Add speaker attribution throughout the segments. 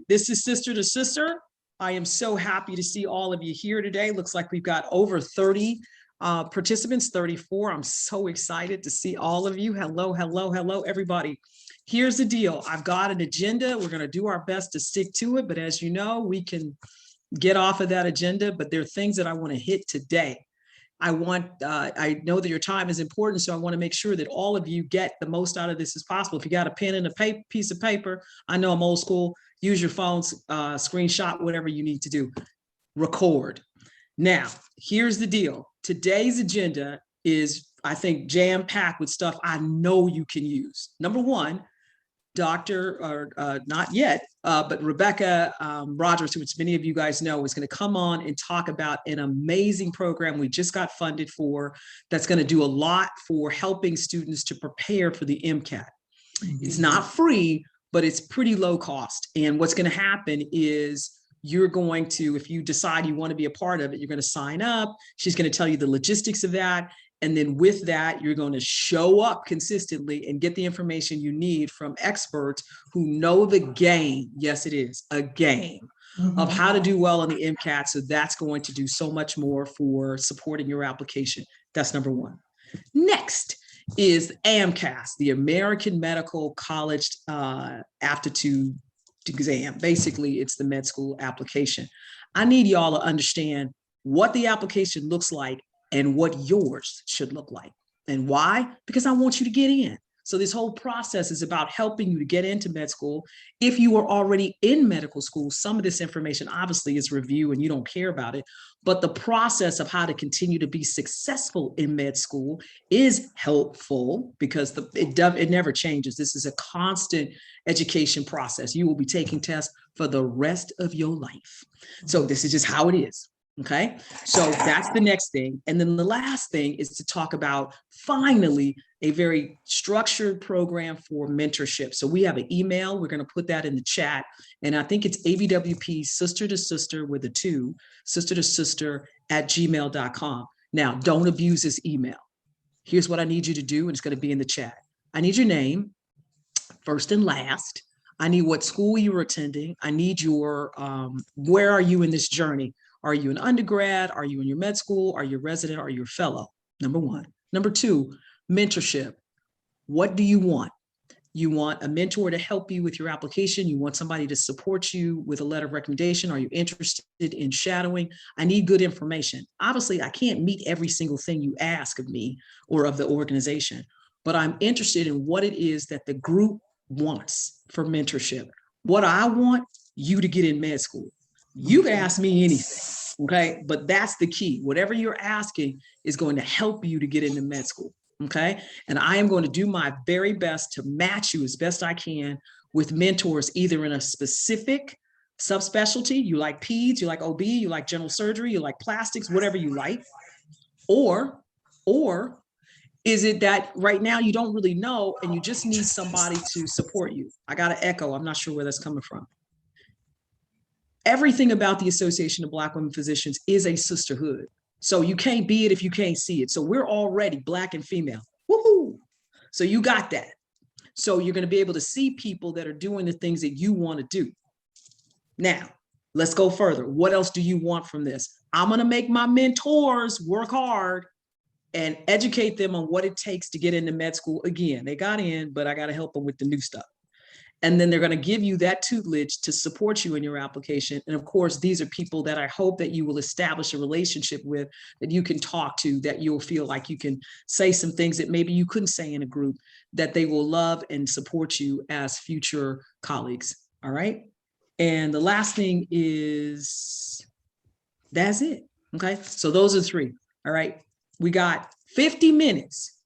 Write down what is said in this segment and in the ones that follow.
Speaker 1: This is Sister to Sister. I am so happy to see all of you here today. Looks like we've got over 30 participants, 34. I'm so excited to see all of you. Hello, hello, hello, everybody. Here's the deal. I've got an agenda. We're going to do our best to stick to it. But as you know, we can get off of that agenda. But there are things that I want to hit today. I know that your time is important, so I want to make sure that all of you get the most out of this as possible. If you got a pen and a piece of paper, I know I'm old school, use your phones, screenshot, whatever you need to do, record. Now, here's the deal. Today's agenda is, I think, jam-packed with stuff I know you can use. Number one, not yet, but Rebecca Rogers, which many of you guys know, is going to come on and talk about an amazing program we just got funded for that's going to do a lot for helping students to prepare for the MCAT. It's not free, but it's pretty low cost. And what's going to happen is you're going to, if you decide you want to be a part of it, you're going to sign up. She's going to tell you the logistics of that. And then with that, you're going to show up consistently and get the information you need from experts who know the game. Yes, it is a game of how to do well on the MCAT. So that's going to do so much more for supporting your application. That's number one. Next is AMCAS, the American Medical College Aptitude Exam. Basically, it's the med school application. I need y'all to understand what the application looks like and what yours should look like. And why? Because I want you to get in. So this whole process is about helping you to get into med school. If you are already in medical school, some of this information obviously is review and you don't care about it, but the process of how to continue to be successful in med school is helpful because it never changes. This is a constant education process. You will be taking tests for the rest of your life. So this is just how it is. Okay, so that's the next thing. And then the last thing is to talk about, finally, a very structured program for mentorship. So we have an email. We're going to put that in the chat. And I think it's ABWP sister to sister with a 2, sister to sister @gmail.com. Now, don't abuse this email. Here's what I need you to do, and it's going to be in the chat. I need your name, first and last. I need what school you were attending. I need your, where are you in this journey? Are you an undergrad? Are you in your med school? Are you a resident? Are you a fellow? Number one. Number two, mentorship. What do you want? You want a mentor to help you with your application. You want somebody to support you with a letter of recommendation. Are you interested in shadowing? I need good information. Obviously, I can't meet every single thing you ask of me or of the organization, but I'm interested in what it is that the group wants for mentorship. What I want you to get in med school. You can ask me anything, okay? But that's the key. Whatever you're asking is going to help you to get into med school, okay? And I am going to do my very best to match you as best I can with mentors, either in a specific subspecialty. You like peds, you like OB, you like general surgery, you like plastics, whatever you like. Or is it that right now you don't really know and you just need somebody to support you? I got an echo. I'm not sure where that's coming from. Everything about the Association of Black Women Physicians is a sisterhood. So you can't be it if you can't see it. So we're already Black and female. Woohoo! So you got that. So you're going to be able to see people that are doing the things that you want to do. Now, let's go further. What else do you want from this? I'm going to make my mentors work hard and educate them on what it takes to get into med school. Again, they got in, but I got to help them with the new stuff. And then they're going to give you that tutelage to support you in your application. And of course, these are people that I hope that you will establish a relationship with, that you can talk to, that you'll feel like you can say some things that maybe you couldn't say in a group, that they will love and support you as future colleagues. All right. And the last thing is, that's it. Okay. So those are 3. All right. We got 50 minutes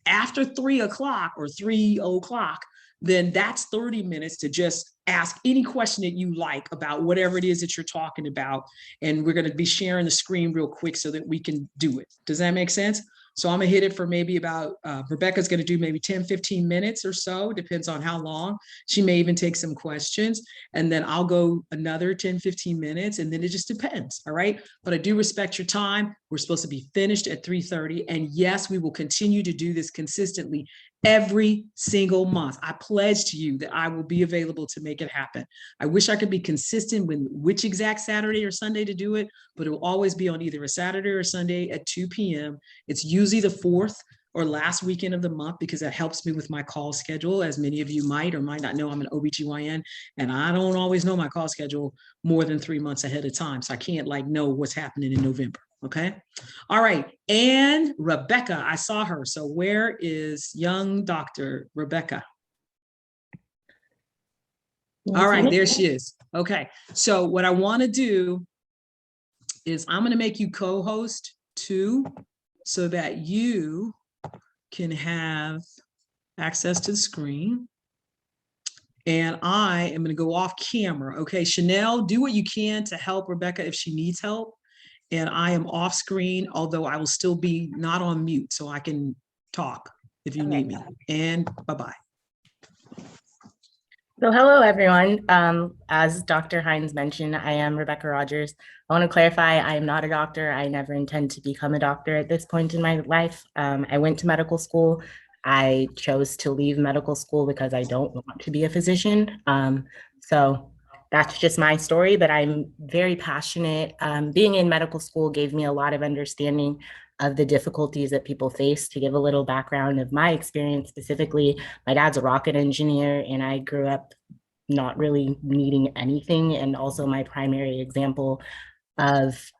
Speaker 1: after 3 o'clock or 3 o'clock. Then that's 30 minutes to just ask any question that you like about whatever it is that you're talking about. And we're going to be sharing the screen real quick so that we can do it. Does that make sense? So I'm going to hit it for maybe about, Rebecca's going to do maybe 10, 15 minutes or so, depends on how long. She may even take some questions, and then I'll go another 10, 15 minutes, and then it just depends, all right? But I do respect your time. We're supposed to be finished at 3:30, and yes, we will continue to do this consistently every single month. I pledge to you that I will be available to make it happen. I wish I could be consistent with which exact Saturday or Sunday to do it, but it will always be on either a Saturday or Sunday at 2 p.m. It's usually the fourth or last weekend of the month because that helps me with my call schedule. As many of you might or might not know, I'm an OBGYN and I don't always know my call schedule more than 3 months ahead of time. So I can't like know what's happening in November. Okay. All right. And Rebecca, I saw her. So where is young Dr. Rebecca? All right, there she is. Okay. So what I want to do is I'm going to make you co-host too, so that you can have access to the screen. And I am going to go off camera. Okay, Chanel, do what you can to help Rebecca if she needs help. And I am off screen, although I will still be not on mute, so I can talk if you need me. And bye-bye.
Speaker 2: So hello, everyone. As Dr. Hines mentioned, I am Rebecca Rogers. I want to clarify, I am not a doctor. I never intend to become a doctor at this point in my life. I went to medical school. I chose to leave medical school because I don't want to be a physician. So that's just my story, but I'm very passionate. Being in medical school gave me a lot of understanding of the difficulties that people face. To give a little background of my experience specifically, my dad's a rocket engineer and I grew up not really needing anything. And also my primary example of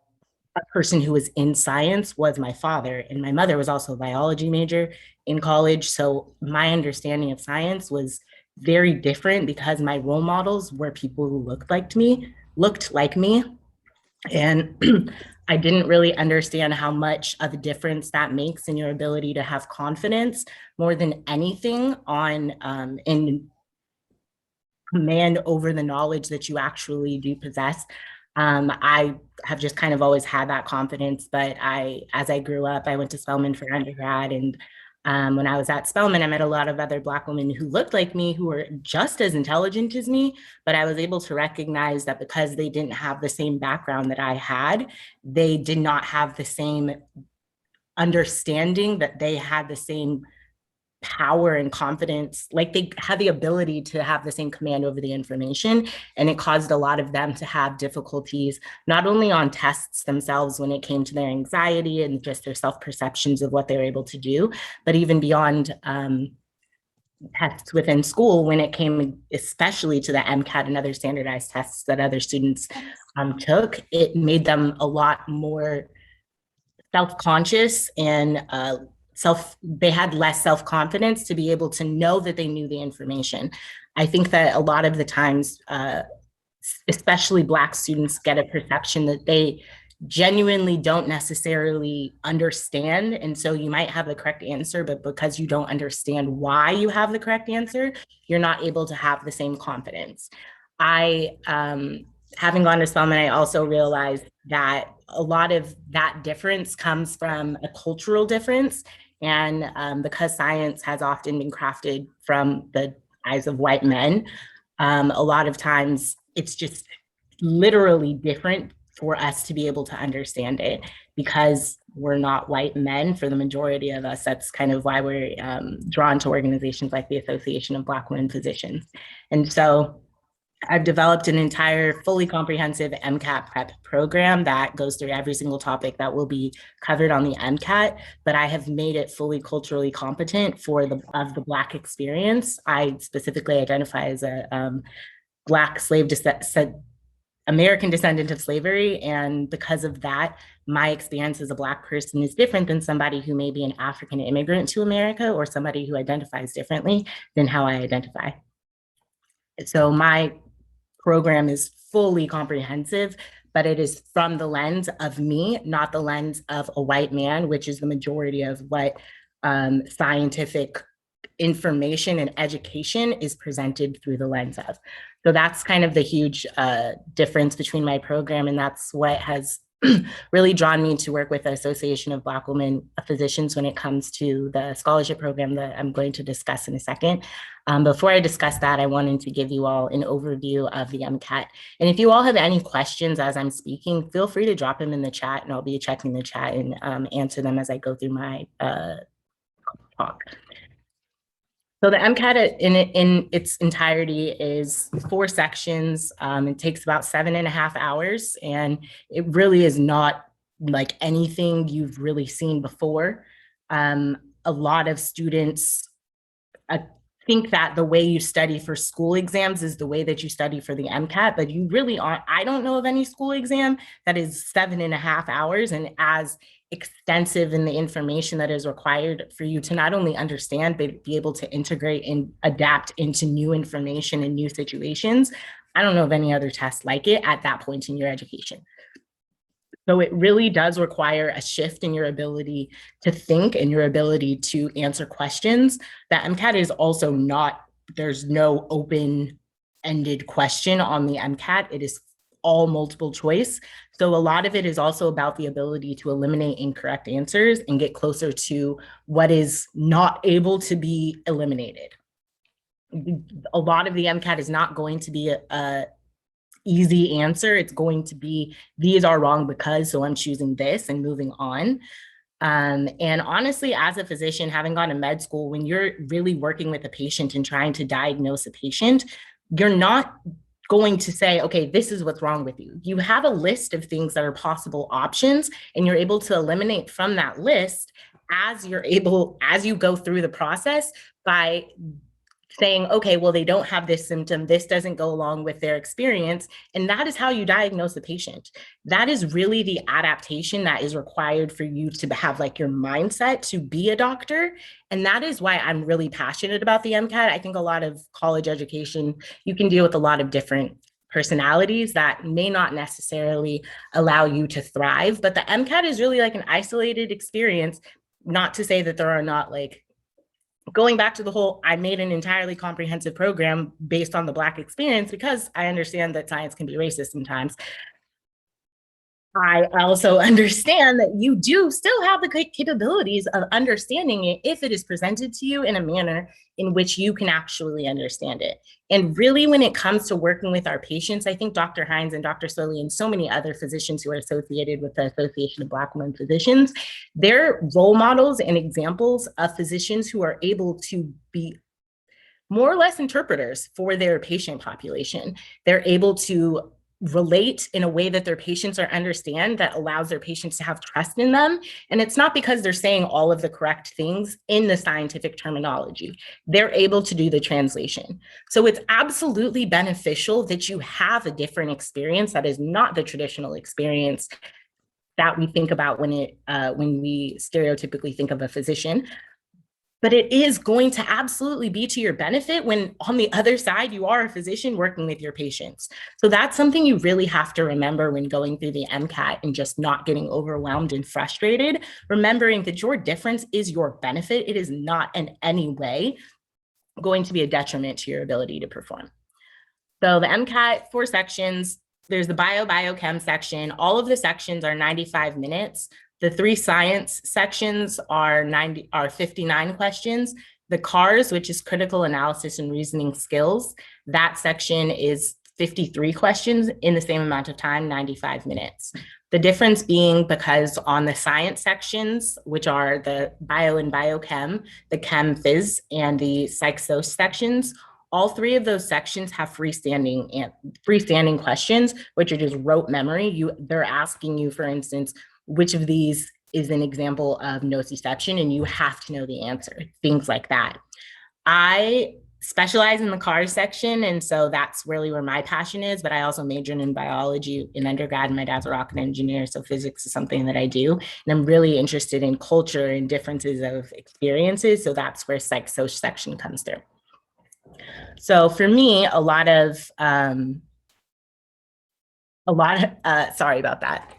Speaker 2: a person who was in science was my father. And my mother was also a biology major in college. So my understanding of science was very different because my role models were people who looked like me. And I didn't really understand how much of a difference that makes in your ability to have confidence more than anything on in command over the knowledge that you actually do possess. I have just kind of always had that confidence, but as I grew up, I went to Spelman for undergrad, and when I was at Spelman, I met a lot of other Black women who looked like me, who were just as intelligent as me, but I was able to recognize that because they didn't have the same background that I had, they did not have the same understanding, that they had the same power and confidence, like they had the ability to have the same command over the information. And it caused a lot of them to have difficulties, not only on tests themselves when it came to their anxiety and just their self-perceptions of what they were able to do, but even beyond tests within school when it came especially to the MCAT and other standardized tests that other students took. It made them a lot more self-conscious and they had less self-confidence to be able to know that they knew the information. I think that a lot of the times, especially Black students, get a perception that they genuinely don't necessarily understand. And so you might have the correct answer, but because you don't understand why you have the correct answer, you're not able to have the same confidence. Having gone to Spelman, I also realized that a lot of that difference comes from a cultural difference. And because science has often been crafted from the eyes of white men, a lot of times it's just literally different for us to be able to understand it because we're not white men for the majority of us. That's kind of why we're drawn to organizations like the Association of Black Women Physicians. And so I've developed an entire fully comprehensive MCAT prep program that goes through every single topic that will be covered on the MCAT, but I have made it fully culturally competent for the Black experience. I specifically identify as a Black American descendant of slavery. And because of that, my experience as a Black person is different than somebody who may be an African immigrant to America or somebody who identifies differently than how I identify. So my program is fully comprehensive, but it is from the lens of me, not the lens of a white man, which is the majority of what scientific information and education is presented through the lens of. So that's kind of the huge difference between my program, and that's what has really drawn me to work with the Association of Black Women Physicians when it comes to the scholarship program that I'm going to discuss in a second. Before I discuss that, I wanted to give you all an overview of the MCAT. And if you all have any questions as I'm speaking, feel free to drop them in the chat, and I'll be checking the chat and answer them as I go through my talk. So the MCAT in its entirety is 4 sections. It takes about 7.5 hours, and it really is not like anything you've really seen before. A lot of students think that the way you study for school exams is the way that you study for the MCAT, but you really aren't. I don't know of any school exam that is 7.5 hours and as extensive in the information that is required for you to not only understand, but be able to integrate and adapt into new information and new situations. I don't know of any other test like it at that point in your education. So it really does require a shift in your ability to think and your ability to answer questions. The MCAT is also not, there's no open-ended question on the MCAT. It is all multiple choice. So a lot of it is also about the ability to eliminate incorrect answers and get closer to what is not able to be eliminated. A lot of the MCAT is not going to be a easy answer. It's going to be, these are wrong because, so I'm choosing this and moving on. And honestly, as a physician, having gone to med school, when you're really working with a patient and trying to diagnose a patient, you're not going to say, okay, this is what's wrong with you. You have a list of things that are possible options, and you're able to eliminate from that list as you go through the process by saying, okay, well, they don't have this symptom. This doesn't go along with their experience. And that is how you diagnose the patient. That is really the adaptation that is required for you to have like your mindset to be a doctor. And that is why I'm really passionate about the MCAT. I think a lot of college education, you can deal with a lot of different personalities that may not necessarily allow you to thrive. But the MCAT is really like an isolated experience. Not to say that there are not like, going back to the whole, I made an entirely comprehensive program based on the Black experience because I understand that science can be racist sometimes. I also understand that you do still have the capabilities of understanding it if it is presented to you in a manner in which you can actually understand it. And really, when it comes to working with our patients, I think Dr. Hines and Dr. Slowly and so many other physicians who are associated with the Association of Black Women Physicians, they're role models and examples of physicians who are able to be more or less interpreters for their patient population. They're able to relate in a way that their patients are understand that allows their patients to have trust in them. And it's not because they're saying all of the correct things in the scientific terminology. They're able to do the translation. So it's absolutely beneficial that you have a different experience that is not the traditional experience that we think about when we stereotypically think of a physician. But it is going to absolutely be to your benefit when on the other side, you are a physician working with your patients. So that's something you really have to remember when going through the MCAT and just not getting overwhelmed and frustrated, remembering that your difference is your benefit. It is not in any way going to be a detriment to your ability to perform. So the MCAT, 4 sections, there's the biochem section. All of the sections are 95 minutes. The 3 science sections are 59 questions. The CARS, which is critical analysis and reasoning skills, that section is 53 questions in the same amount of time, 95 minutes. The difference being because on the science sections, which are the bio and biochem, the chem phys, and the psych-soc sections, all 3 of those sections have freestanding questions, which are just rote memory. They're asking you, for instance, which of these is an example of nociception, and you have to know the answer, things like that. I specialize in the CARS section, and so that's really where my passion is, but I also majored in biology in undergrad, and my dad's a rocket engineer, so physics is something that I do, and I'm really interested in culture and differences of experiences, so that's where psych-soc section comes through. So for me, sorry about that.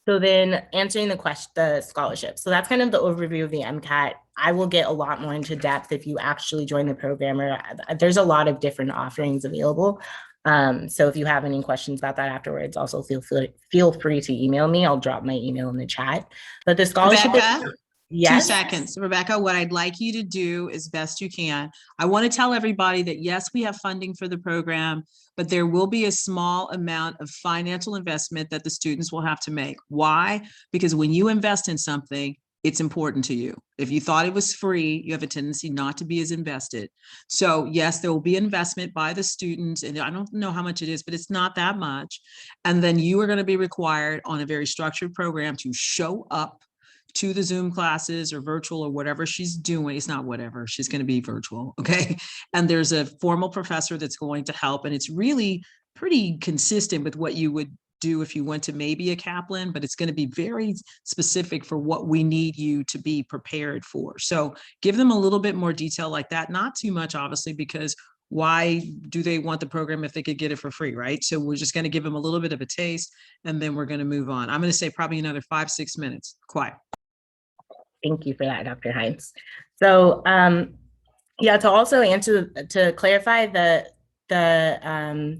Speaker 2: So then answering the scholarship. So that's kind of the overview of the MCAT. I will get a lot more into depth if you actually join the program. There's a lot of different offerings available. So if you have any questions about that afterwards, also feel free to email me. I'll drop my email in the chat. But the scholarship.
Speaker 3: Rebecca,
Speaker 2: yes.
Speaker 3: 2 seconds. Rebecca, what I'd like you to do as best you can. I want to tell everybody that yes, we have funding for the program, but there will be a small amount of financial investment that the students will have to make. Why? Because when you invest in something, it's important to you. If you thought it was free, you have a tendency not to be as invested. So yes, there will be investment by the students, and I don't know how much it is, but it's not that much. And then you are going to be required on a very structured program to show up to the Zoom classes or virtual or whatever she's doing. It's not whatever, she's going to be virtual. Okay. And there's a formal professor that's going to help. And it's really pretty consistent with what you would do if you went to maybe a Kaplan, but it's going to be very specific for what we need you to be prepared for. So give them a little bit more detail like that, not too much, obviously, because why do they want the program if they could get it for free, right? So we're just going to give them a little bit of a taste, and then we're going to move on. I'm going to say probably another 5-6 minutes. Quiet.
Speaker 2: Thank you for that, Dr. Hines. So yeah, to also to clarify,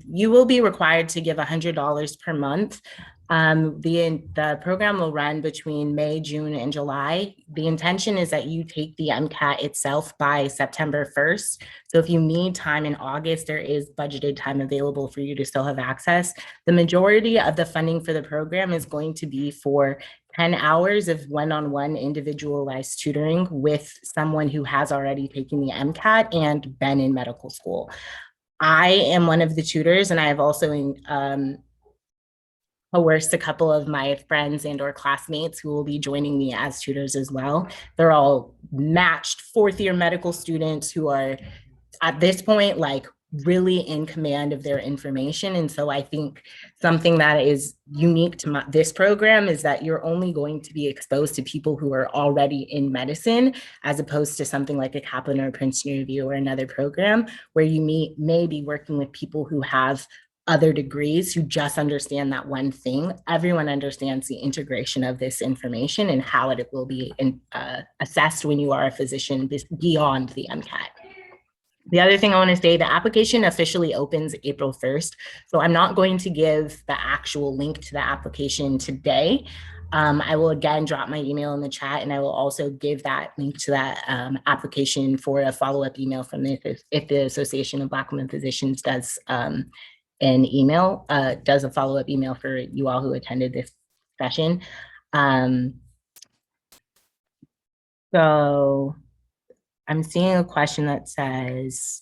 Speaker 2: you will be required to give $100 per month. The program will run between May, June, and July. The intention is that you take the MCAT itself by September 1st. So if you need time in August, there is budgeted time available for you to still have access. The majority of the funding for the program is going to be for 10 hours of one-on-one individualized tutoring with someone who has already taken the MCAT and been in medical school. I am one of the tutors, and I have also coerced a couple of my friends and or classmates who will be joining me as tutors as well. They're all matched fourth-year medical students who are at this point like really in command of their information. And so I think something that is unique to this program is that you're only going to be exposed to people who are already in medicine, as opposed to something like a Kaplan or a Princeton Review or another program where you may be working with people who have other degrees who just understand that one thing. Everyone understands the integration of this information and how it will be assessed when you are a physician beyond the MCAT. The other thing I want to say, the application officially opens April 1st. So I'm not going to give the actual link to the application today. I will again drop my email in the chat, and I will also give that link to that application for a follow-up email from if the Association of Black Women Physicians does does a follow-up email for you all who attended this session. So I'm seeing a question that says,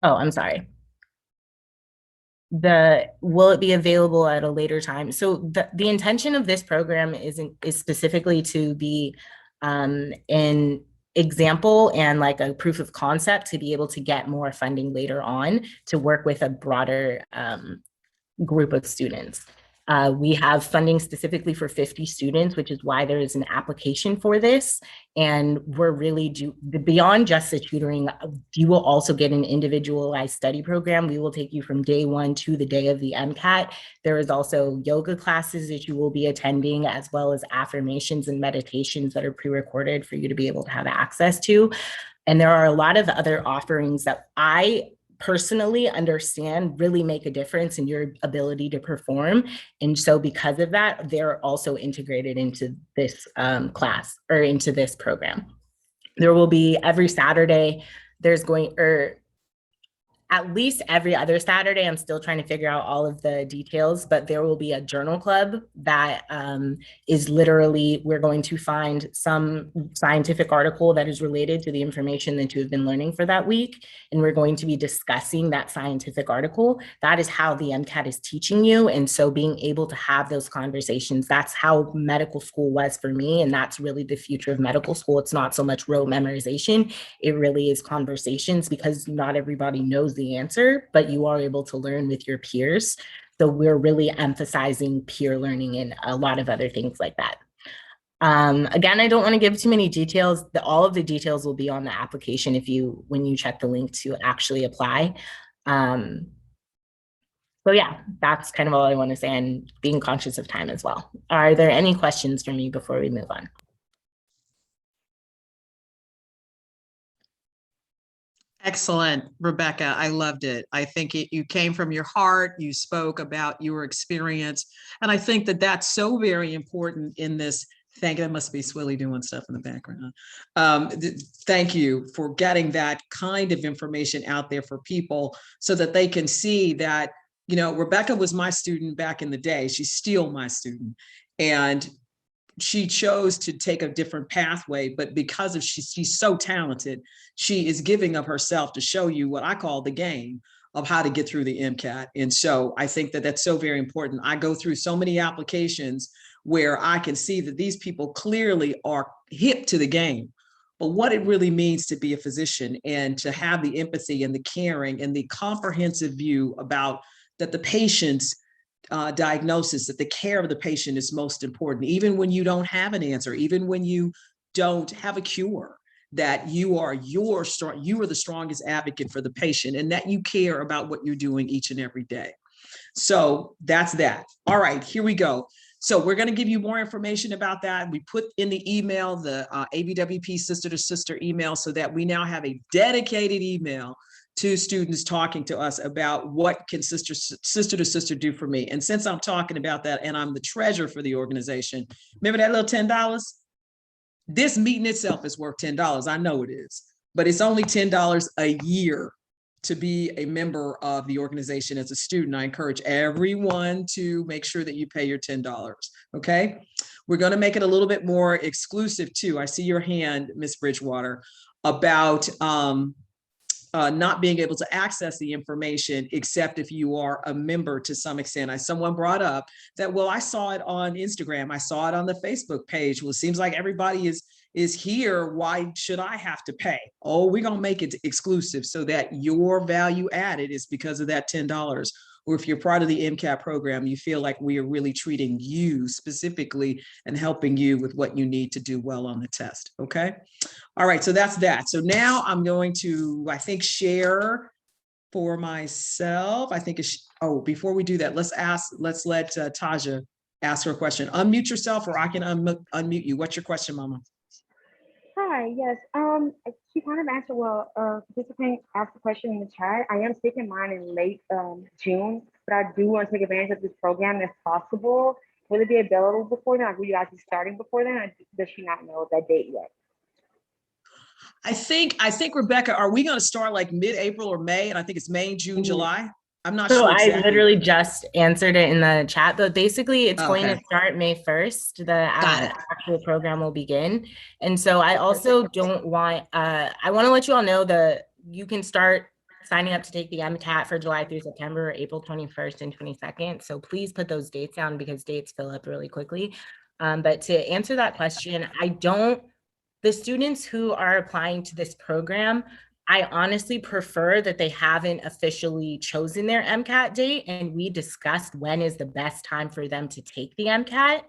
Speaker 2: oh, I'm sorry. Will it be available at a later time? So the intention of this program is specifically to be an example and like a proof of concept to be able to get more funding later on to work with a broader group of students. We have funding specifically for 50 students, which is why there is an application for this. And we're really beyond just the tutoring, you will also get an individualized study program. We will take you from day one to the day of the MCAT. There is also yoga classes that you will be attending, as well as affirmations and meditations that are pre-recorded for you to be able to have access to. And there are a lot of other offerings that I personally understand really make a difference in your ability to perform. And so because of that, they're also integrated into this class or into this program. There will be every Saturday, at least every other Saturday, I'm still trying to figure out all of the details, but there will be a journal club that is literally, we're going to find some scientific article that is related to the information that you have been learning for that week. And we're going to be discussing that scientific article. That is how the MCAT is teaching you. And so being able to have those conversations, that's how medical school was for me. And that's really the future of medical school. It's not so much rote memorization. It really is conversations, because not everybody knows the answer, but you are able to learn with your peers. So we're really emphasizing peer learning and a lot of other things like that. Again, I don't want to give too many details. All of the details will be on the application when you check the link to actually apply. So yeah, that's kind of all I want to say, and being conscious of time as well. Are there any questions for me before we move on?
Speaker 3: Excellent, Rebecca. I loved it. I think you came from your heart. You spoke about your experience. And I think that that's so very important in this. Thank you. That must be Swilly doing stuff in the background. Thank you for getting that kind of information out there for people so that they can see that, Rebecca was my student back in the day. She's still my student. And
Speaker 1: she chose to take a different pathway, but because of she's so talented, she is giving of herself to show you what I call the game of how to get through the MCAT. And so I think that that's so very important. I go through so many applications where I can see that these people clearly are hip to the game, but what it really means to be a physician and to have the empathy and the caring and the comprehensive view about that the patient's diagnosis, that the care of the patient is most important, even when you don't have an answer, even when you don't have a cure, that you are the strongest advocate for the patient and that you care about what you're doing each and every day. So that's that. All right, here we go. So we're going to give you more information about that. We put in the email, the ABWP sister to sister email, so that we now have a dedicated email to students talking to us about what can sister to sister do for me. And since I'm talking about that and I'm the treasurer for the organization, remember that little $10? This meeting itself is worth $10. I know it is, but it's only $10 a year to be a member of the organization as a student. I encourage everyone to make sure that you pay your $10. Okay. We're going to make it a little bit more exclusive too. I see your hand, Ms. Bridgewater, about not being able to access the information except if you are a member to some extent. Someone brought up that, well, I saw it on Instagram. I saw it on the Facebook page. Well, it seems like everybody is here. Why should I have to pay? Oh, we're going to make it exclusive so that your value added is because of that $10. Or if you're part of the MCAT program, you feel like we are really treating you specifically and helping you with what you need to do well on the test. Okay. All right. So that's that. So now I'm going to, I think, share for myself. I think it's, oh, before we do that, let's let Taja ask her question. Unmute yourself or I can unmute you. What's your question, Mama?
Speaker 4: Hi, yes. She kind of answered, well, participant asked a question in the chat. I am taking mine in late June, but I do want to take advantage of this program if possible. Will it be available before then? Like, will you guys be starting before then? Or does she not know that date yet?
Speaker 1: I think, Rebecca, are we going to start like mid-April or May? And I think it's May, June, July. I'm not sure exactly.
Speaker 2: I literally just answered it in the chat, but basically it's going to start May 1st. The actual program will begin. And so I also don't want, I want to let you all know that you can start signing up to take the MCAT for July through September, April 21st and 22nd. So please put those dates down because dates fill up really quickly. But to answer that question, the students who are applying to this program, I honestly prefer that they haven't officially chosen their MCAT date and we discussed when is the best time for them to take the MCAT.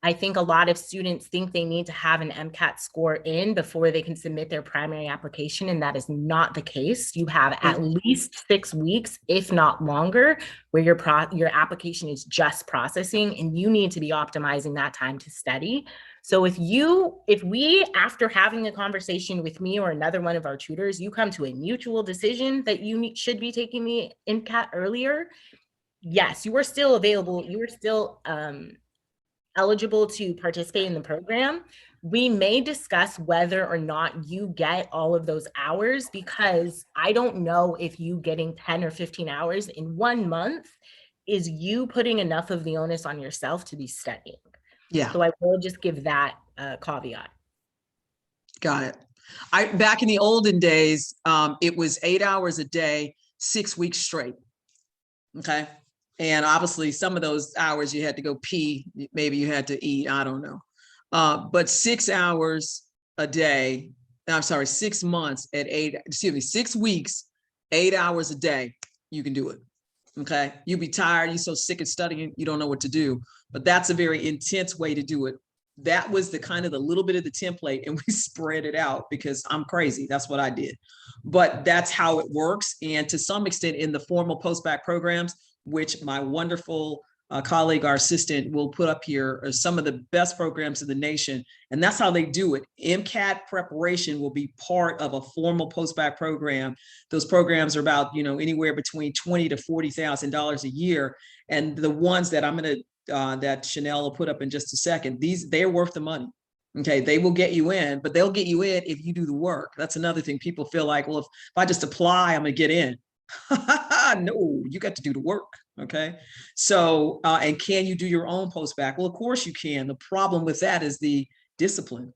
Speaker 2: I think a lot of students think they need to have an MCAT score in before they can submit their primary application, and that is not the case. You have at least 6 weeks, if not longer, where your application is just processing, and you need to be optimizing that time to study. So if we, after having a conversation with me or another one of our tutors, you come to a mutual decision that you should be taking the MCAT earlier, yes, you are still available. You are still eligible to participate in the program. We may discuss whether or not you get all of those hours, because I don't know if you getting 10 or 15 hours in 1 month is you putting enough of the onus on yourself to be studying.
Speaker 1: Yeah.
Speaker 2: So I will just give that caveat.
Speaker 1: Got it. Back in the olden days, it was 8 hours a day, 6 weeks straight. Okay. And obviously some of those hours you had to go pee, maybe you had to eat, I don't know. But 6 hours a day, 6 months at 6 weeks, 8 hours a day, you can do it. Okay. You'll be tired. You're so sick of studying, you don't know what to do, but that's a very intense way to do it. That was the little bit of the template, and we spread it out because I'm crazy. That's what I did, but that's how it works. And to some extent in the formal post-bac programs, which my wonderful colleague, our assistant, will put up here, are some of the best programs in the nation. And that's how they do it. MCAT preparation will be part of a formal post-bac program. Those programs are about, anywhere between $20,000 to $40,000 a year. And the ones that that Chanel will put up in just a second, they're worth the money. Okay, they will get you in, but they'll get you in if you do the work. That's another thing. People feel like, well, if I just apply, I'm gonna get in. No, you got to do the work. Okay. So, and can you do your own post-bac? Well, of course you can. The problem with that is the discipline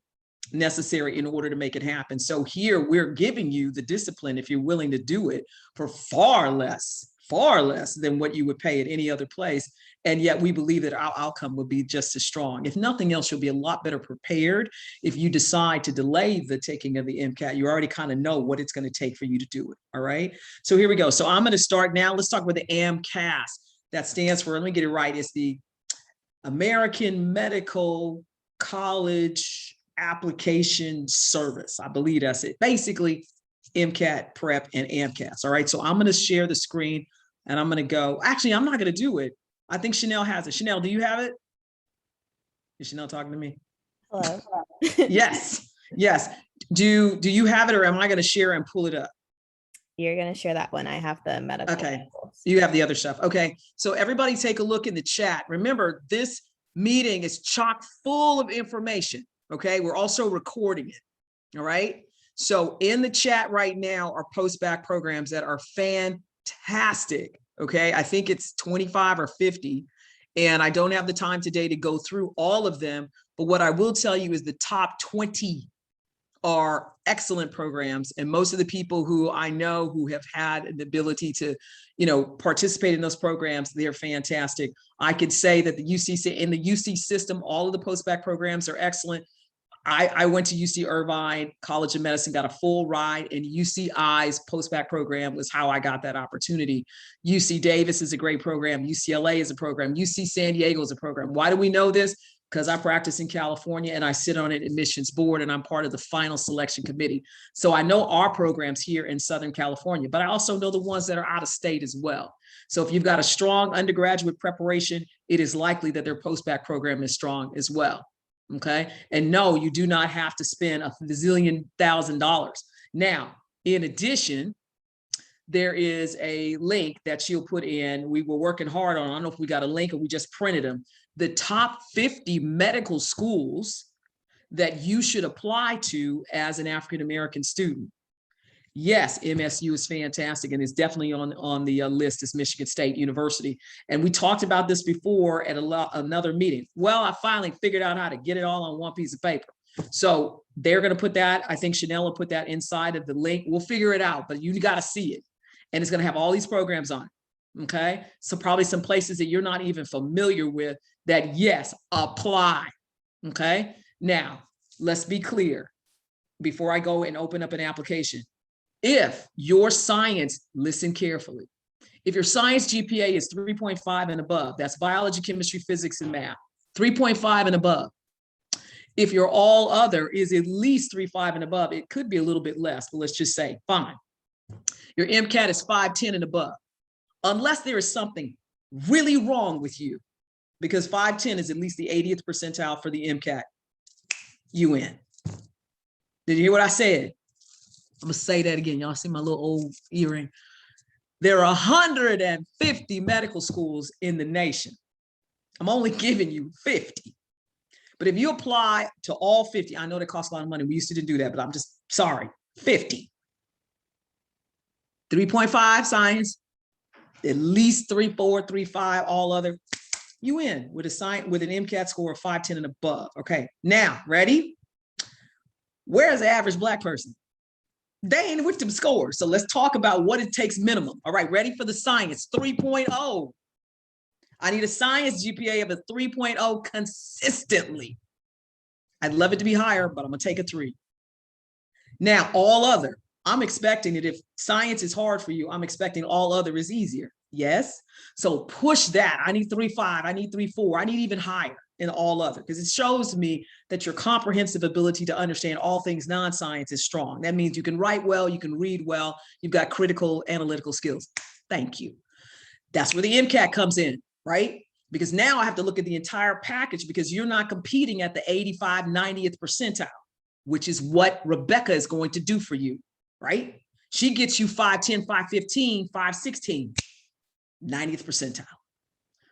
Speaker 1: necessary in order to make it happen. So here we're giving you the discipline, if you're willing to do it, for far less than what you would pay at any other place. And yet we believe that our outcome will be just as strong. If nothing else, you'll be a lot better prepared if you decide to delay the taking of the MCAT. You already kind of know what it's going to take for you to do it. All right. So here we go. So I'm going to start now. Let's talk with the AMCAS. That stands for, let me get it right, it's the American Medical College Application Service. I believe that's it. Basically, MCAT prep and AMCAS. All right. So I'm going to share the screen and I'm going to go. Actually, I'm not going to do it. I think Chanel has it. Chanel, do you have it? Is Chanel talking to me?
Speaker 5: Hello.
Speaker 1: Yes. Yes. Do you have it, or am I going to share and pull it up?
Speaker 5: You're going to share that one. I have the medical.
Speaker 1: Okay.
Speaker 5: medicals.
Speaker 1: You have the other stuff. Okay. So everybody take a look in the chat. Remember, this meeting is chock full of information. Okay. We're also recording it. All right. So in the chat right now are post-bac programs that are fantastic. Okay. I think it's 25 or 50. And I don't have the time today to go through all of them. But what I will tell you is the top 20 are excellent programs. And most of the people who I know who have had the ability to, participate in those programs, they're fantastic. I could say that the UC system, all of the post-bac programs are excellent. I went to UC Irvine College of Medicine, got a full ride, and UCI's post-bac program was how I got that opportunity. UC Davis is a great program. UCLA is a program. UC San Diego is a program. Why do we know this? Because I practice in California and I sit on an admissions board and I'm part of the final selection committee. So I know our programs here in Southern California, but I also know the ones that are out of state as well. So if you've got a strong undergraduate preparation, it is likely that their post-bac program is strong as well. Okay. And no, you do not have to spend $1 zillion thousand. Now, in addition, there is a link that she'll put in. We were working hard on, I don't know if we got a link or we just printed them. The top 50 medical schools that you should apply to as an African-American student. Yes, MSU is fantastic and is definitely on the list as Michigan State University. And we talked about this before at another meeting. Well, I finally figured out how to get it all on one piece of paper. So they're going to put that, I think Chanel will put that inside of the link. We'll figure it out, but you got to see it. And it's going to have all these programs on it. Okay. So probably some places that you're not even familiar with that, yes, apply. Okay. Now, let's be clear before I go and open up an application. If your science, listen carefully, if your science GPA is 3.5 and above, that's biology, chemistry, physics, and math, 3.5 and above. If your all other is at least 3.5 and above, it could be a little bit less, but let's just say, fine. Your MCAT is 5.10 and above, unless there is something really wrong with you, because 5.10 is at least the 80th percentile for the MCAT. You in. Did you hear what I said? I'm gonna say that again. Y'all see my little old earring? There are 150 medical schools in the nation. I'm only giving you 50. But if you apply to all 50, I know that costs a lot of money. We used to do that, but I'm just sorry, 50. 3.5 science, at least 3.4, 3.5, all other, you in with an MCAT score of 5.10 and above. Okay, now, ready? Where's the average Black person? They ain't with them scores. So let's talk about what it takes minimum. All right, ready for the science, 3.0. I need a science GPA of a 3.0 consistently. I'd love it to be higher, but I'm gonna take a 3. Now, all other, I'm expecting that if science is hard for you, I'm expecting all other is easier. Yes, so push that. I need 3.5, I need 3.4, I need even higher in all other, because it shows me that your comprehensive ability to understand all things non-science is strong. That means you can write well, you can read well, you've got critical analytical skills. Thank you. That's where the MCAT comes in, right? Because now I have to look at the entire package, because you're not competing at the 85, 90th percentile, which is what Rebecca is going to do for you, right? She gets you 5.10, 5.15, 5.16, 90th percentile.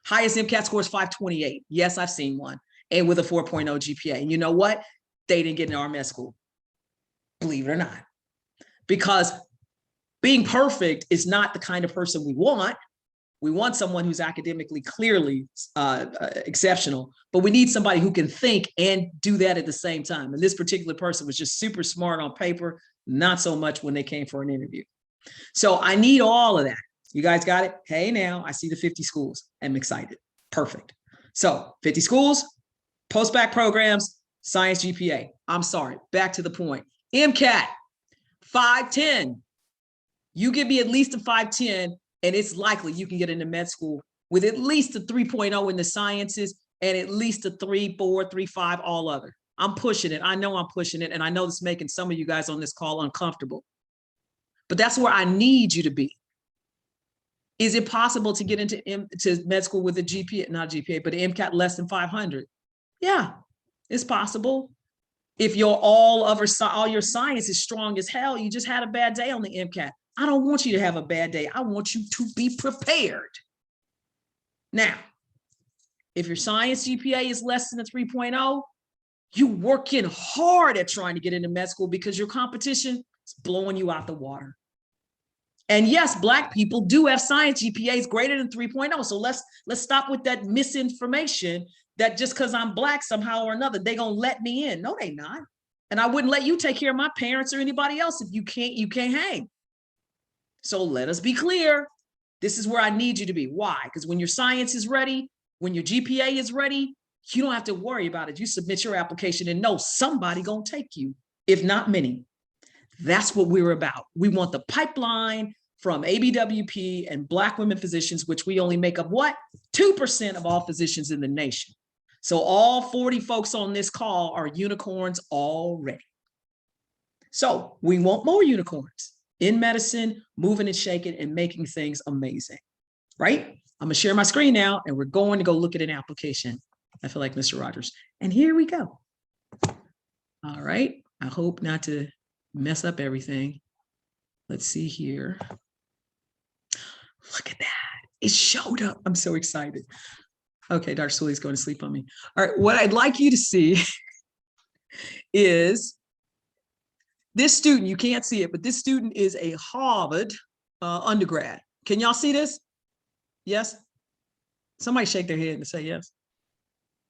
Speaker 1: Highest MCAT score is 5.28. Yes, I've seen one, and with a 4.0 GPA. And you know what? They didn't get in our med school, believe it or not, because being perfect is not the kind of person we want. We want someone who's academically clearly exceptional, but we need somebody who can think and do that at the same time. And this particular person was just super smart on paper, not so much when they came for an interview. So I need all of that. You guys got it? Hey, now I see the 50 schools. I'm excited. Perfect. So 50 schools, post-bac programs, science GPA. I'm sorry, back to the point. MCAT, 510. You give me at least a 510, and it's likely you can get into med school with at least a 3.0 in the sciences and at least a 3.4, 3.5 all other. I'm pushing it. I know I'm pushing it, and I know this is making some of you guys on this call uncomfortable. But that's where I need you to be. Is it possible to get into med school with a GPA, not GPA, but an MCAT less than 500? Yeah, it's possible. If all your science is strong as hell, you just had a bad day on the MCAT. I don't want you to have a bad day. I want you to be prepared. Now, if your science GPA is less than a 3.0, you working hard at trying to get into med school because your competition is blowing you out the water. And yes, Black people do have science GPAs greater than 3.0. So let's stop with that misinformation that just because I'm Black somehow or another, they gonna let me in. No, they not. And I wouldn't let you take care of my parents or anybody else if you can't hang. So let us be clear. This is where I need you to be. Why? Because when your science is ready, when your GPA is ready, you don't have to worry about it. You submit your application and know somebody gonna take you, if not many. That's what we're about. We want the pipeline from ABWP and Black women physicians, which we only make up what? 2% of all physicians in the nation. So all 40 folks on this call are unicorns already. So we want more unicorns in medicine, moving and shaking and making things amazing, right? I'm gonna share my screen now and we're going to go look at an application. I feel like Mr. Rogers. And here we go. All right, I hope not to mess up everything. Let's see here. Look at that, it showed up. I'm so excited. Okay, Dr. Sully's going to sleep on me. All right, what I'd like you to see is this student. You can't see it, but this student is a Harvard undergrad. Can y'all see this? Yes? Somebody shake their head and say yes.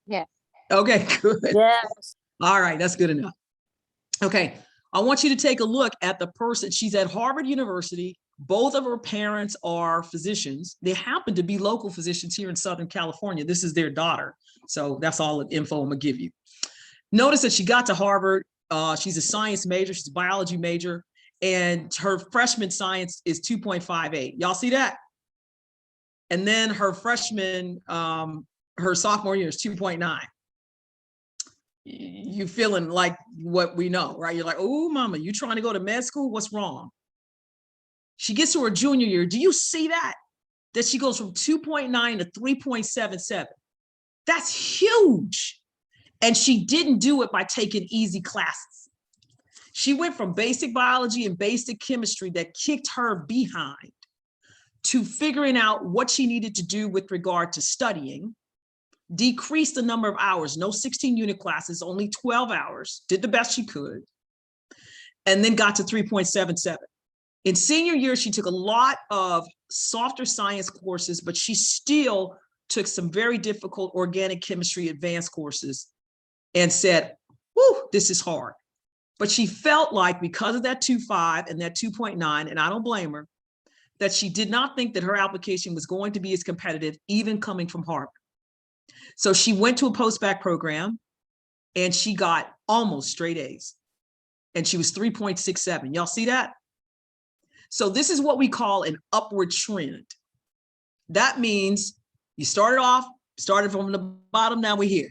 Speaker 5: Yes.
Speaker 1: Okay, good.
Speaker 2: Yes.
Speaker 1: All right, that's good enough. Okay, I want you to take a look at the person. She's at Harvard University. Both of her parents are physicians. They happen to be local physicians here in Southern California. This is their daughter. So that's all the info I'm gonna give you. Notice that she got to Harvard. She's a science major, she's a biology major, and her freshman science is 2.58. Y'all see that? And then her freshman, her sophomore year is 2.9. You feeling like what we know, right? You're like, oh, mama, you trying to go to med school? What's wrong? She gets to her junior year. Do you see that? That she goes from 2.9 to 3.77. That's huge. And she didn't do it by taking easy classes. She went from basic biology and basic chemistry that kicked her behind to figuring out what she needed to do with regard to studying, decreased the number of hours, no 16 unit classes, only 12 hours, did the best she could, and then got to 3.77. In senior year, she took a lot of softer science courses, but she still took some very difficult organic chemistry advanced courses and said, whew, this is hard. But she felt like because of that 2.5 and that 2.9, and I don't blame her, that she did not think that her application was going to be as competitive, even coming from Harvard. So she went to a post-bac program and she got almost straight A's. And she was 3.67. Y'all see that? So this is what we call an upward trend. That means you started from the bottom, now we're here.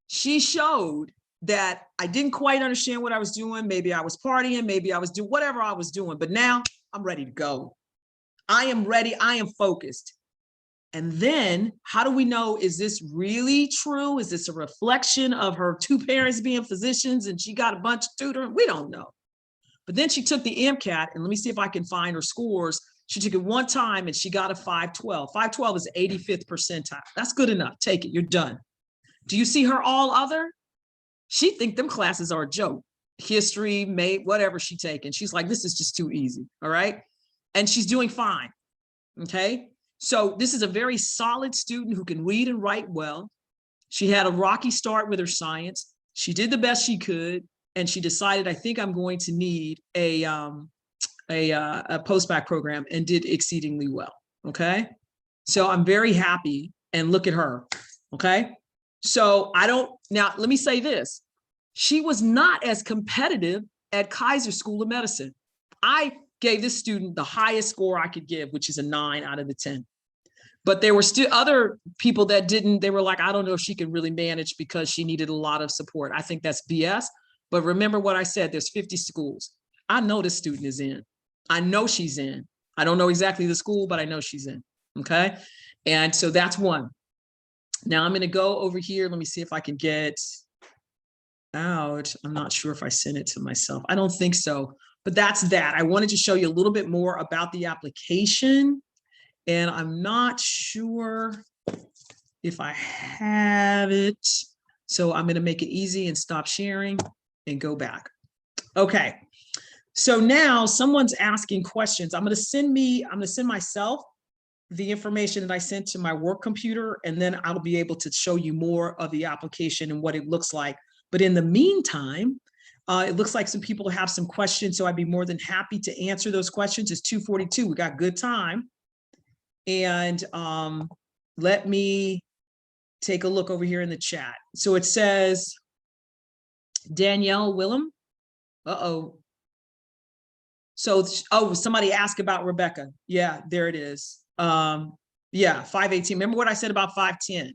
Speaker 1: She showed that I didn't quite understand what I was doing. Maybe I was partying, maybe I was doing whatever I was doing, but now I'm ready to go. I am ready, I am focused. And then how do we know, is this really true? Is this a reflection of her two parents being physicians and she got a bunch of tutoring? We don't know. But then she took the MCAT, and let me see if I can find her scores. She took it one time and she got a 512. 512 is 85th percentile. That's good enough. Take it, you're done. Do you see her all other? She think them classes are a joke. History, whatever she taking. She's like, this is just too easy, all right? And she's doing fine, okay?
Speaker 3: So this is a very solid student who can read and write well. She had a rocky start with her science. She did the best she could, and she decided, I think I'm going to need a post-bac program, and did exceedingly well. Okay, so I'm very happy, and look at her. Okay, so now let me say this. She was not as competitive at Kaiser School of Medicine. I gave this student the highest score I could give, which is a 9 out of the 10. But there were still other people that didn't, they were like, I don't know if she can really manage because she needed a lot of support. I think that's BS. But remember what I said, there's 50 schools. I know this student is in. I know she's in. I don't know exactly the school, but I know she's in. Okay. And so that's one. Now I'm going to go over here. Let me see if I can get out. I'm not sure if I sent it to myself. I don't think so, but that's that. I wanted to show you a little bit more about the application, and I'm not sure if I have it. So I'm going to make it easy and stop sharing and go back. Okay. So now someone's asking questions. I'm going to send myself the information that I sent to my work computer, and then I'll be able to show you more of the application and what it looks like. But in the meantime, it looks like some people have some questions, so I'd be more than happy to answer those questions. It's 2:42. We got good time. And let me take a look over here in the chat. So it says, Danielle Willem. Uh-oh. So, somebody asked about Rebecca. Yeah, there it is. Yeah, 518. Remember what I said about 510?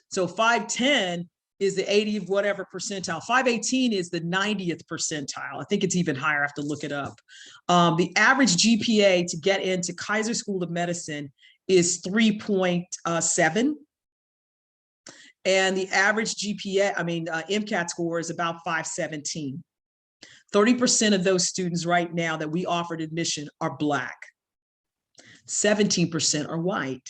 Speaker 3: So 510 is the 80 of whatever percentile. 518 is the 90th percentile. I think it's even higher. I have to look it up. The average GPA to get into Kaiser School of Medicine is 3.7. And the average GPA, MCAT score is about 517. 30% of those students right now that we offered admission are Black. 17% are white.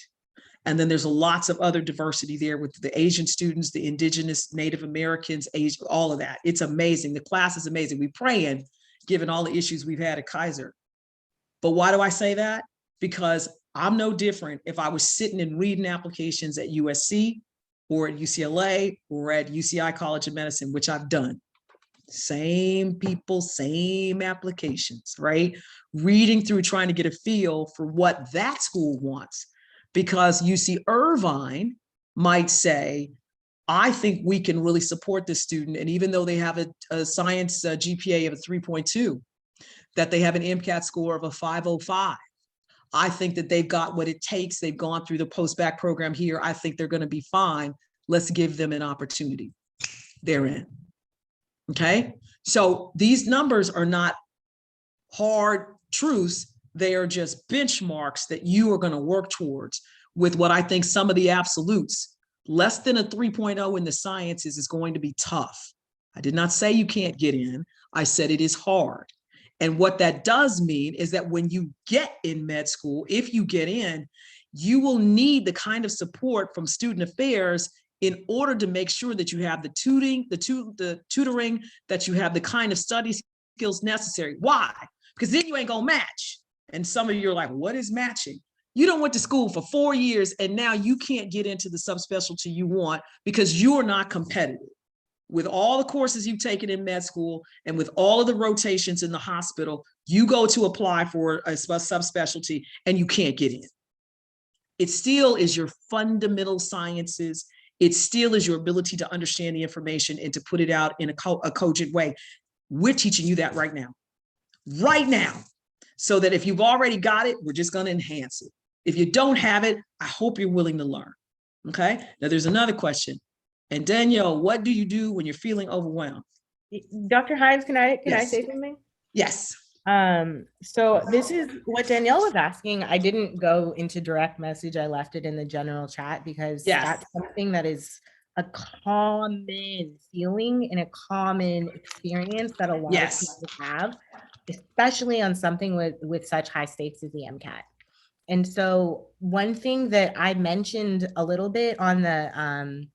Speaker 3: And then there's lots of other diversity there with the Asian students, the Indigenous, Native Americans, Asian, all of that. It's amazing. The class is amazing. We're praying, given all the issues we've had at Kaiser. But why do I say that? Because I'm no different if I was sitting and reading applications at USC or at UCLA or at UCI College of Medicine, which I've done. Same people, same applications, right? Reading through, trying to get a feel for what that school wants. Because UC Irvine might say, I think we can really support this student. And even though they have a science GPA of a 3.2, that they have an MCAT score of a 505, I think that they've got what it takes. They've gone through the post-bac program here. I think they're going to be fine. Let's give them an opportunity. They're in. Okay. So these numbers are not hard truths. They are just benchmarks that you are going to work towards with what I think some of the absolutes. Less than a 3.0 in the sciences is going to be tough. I did not say you can't get in. I said it is hard. And what that does mean is that when you get in med school, if you get in, you will need the kind of support from student affairs in order to make sure that you have the tutoring, that you have the kind of study skills necessary. Why? Because then you ain't gonna match. And some of you are like, what is matching? You don't went to school for 4 years and now you can't get into the subspecialty you want because you're not competitive. With all the courses you've taken in med school and with all of the rotations in the hospital, you go to apply for a subspecialty and you can't get in. It still is your fundamental sciences. It still is your ability to understand the information and to put it out in a cogent way. We're teaching you that right now, so that if you've already got it, we're just going to enhance it. If you don't have it, I hope you're willing to learn. Okay. Now there's another question. And Danielle, what do you do when you're feeling overwhelmed?
Speaker 2: Dr. Hines, can I
Speaker 3: Yes.
Speaker 2: say something?
Speaker 3: Yes.
Speaker 2: So this is what Danielle was asking. I didn't go into direct message. I left it in the general chat because that's something that is a common feeling and a common experience that a lot of people have, especially on something with such high stakes as the MCAT. And so one thing that I mentioned a little bit on the,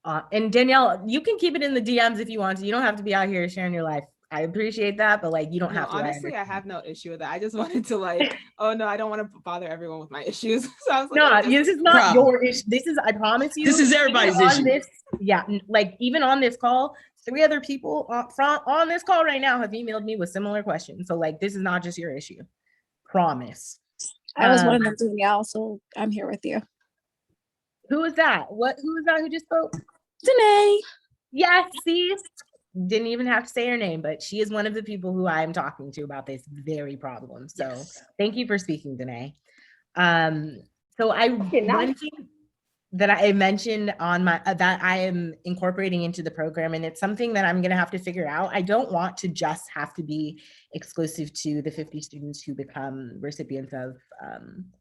Speaker 2: and Danielle, you can keep it in the DMs if you want to. You don't have to be out here sharing your life. I appreciate that, but like, you don't
Speaker 6: No,
Speaker 2: have to.
Speaker 6: honestly, I have no issue with that. I just wanted to like, oh no, I don't want to bother everyone with my issues. So I was like,
Speaker 2: No,
Speaker 6: let me
Speaker 2: this
Speaker 6: just-
Speaker 2: is not
Speaker 1: Problem.
Speaker 2: your issue. This is, I promise you.
Speaker 1: This is
Speaker 2: even
Speaker 1: everybody's
Speaker 2: on
Speaker 1: issue.
Speaker 2: This, yeah, like even on this call, 3 other people on this call right now have emailed me with similar questions. So like, this is not just your issue. Promise.
Speaker 7: I was one of them, Danielle, so I'm here with you.
Speaker 2: Who is that? Who is that who just spoke?
Speaker 7: Danae.
Speaker 2: Yes, see, didn't even have to say her name, but she is one of the people who I'm talking to about this very problem. So
Speaker 1: Yes.
Speaker 2: thank you for speaking, Danae. So
Speaker 4: Okay, now-
Speaker 2: one thing that I mentioned on my that I am incorporating into the program, and it's something that I'm going to have to figure out. I don't want to just have to be exclusive to the 50 students who become recipients of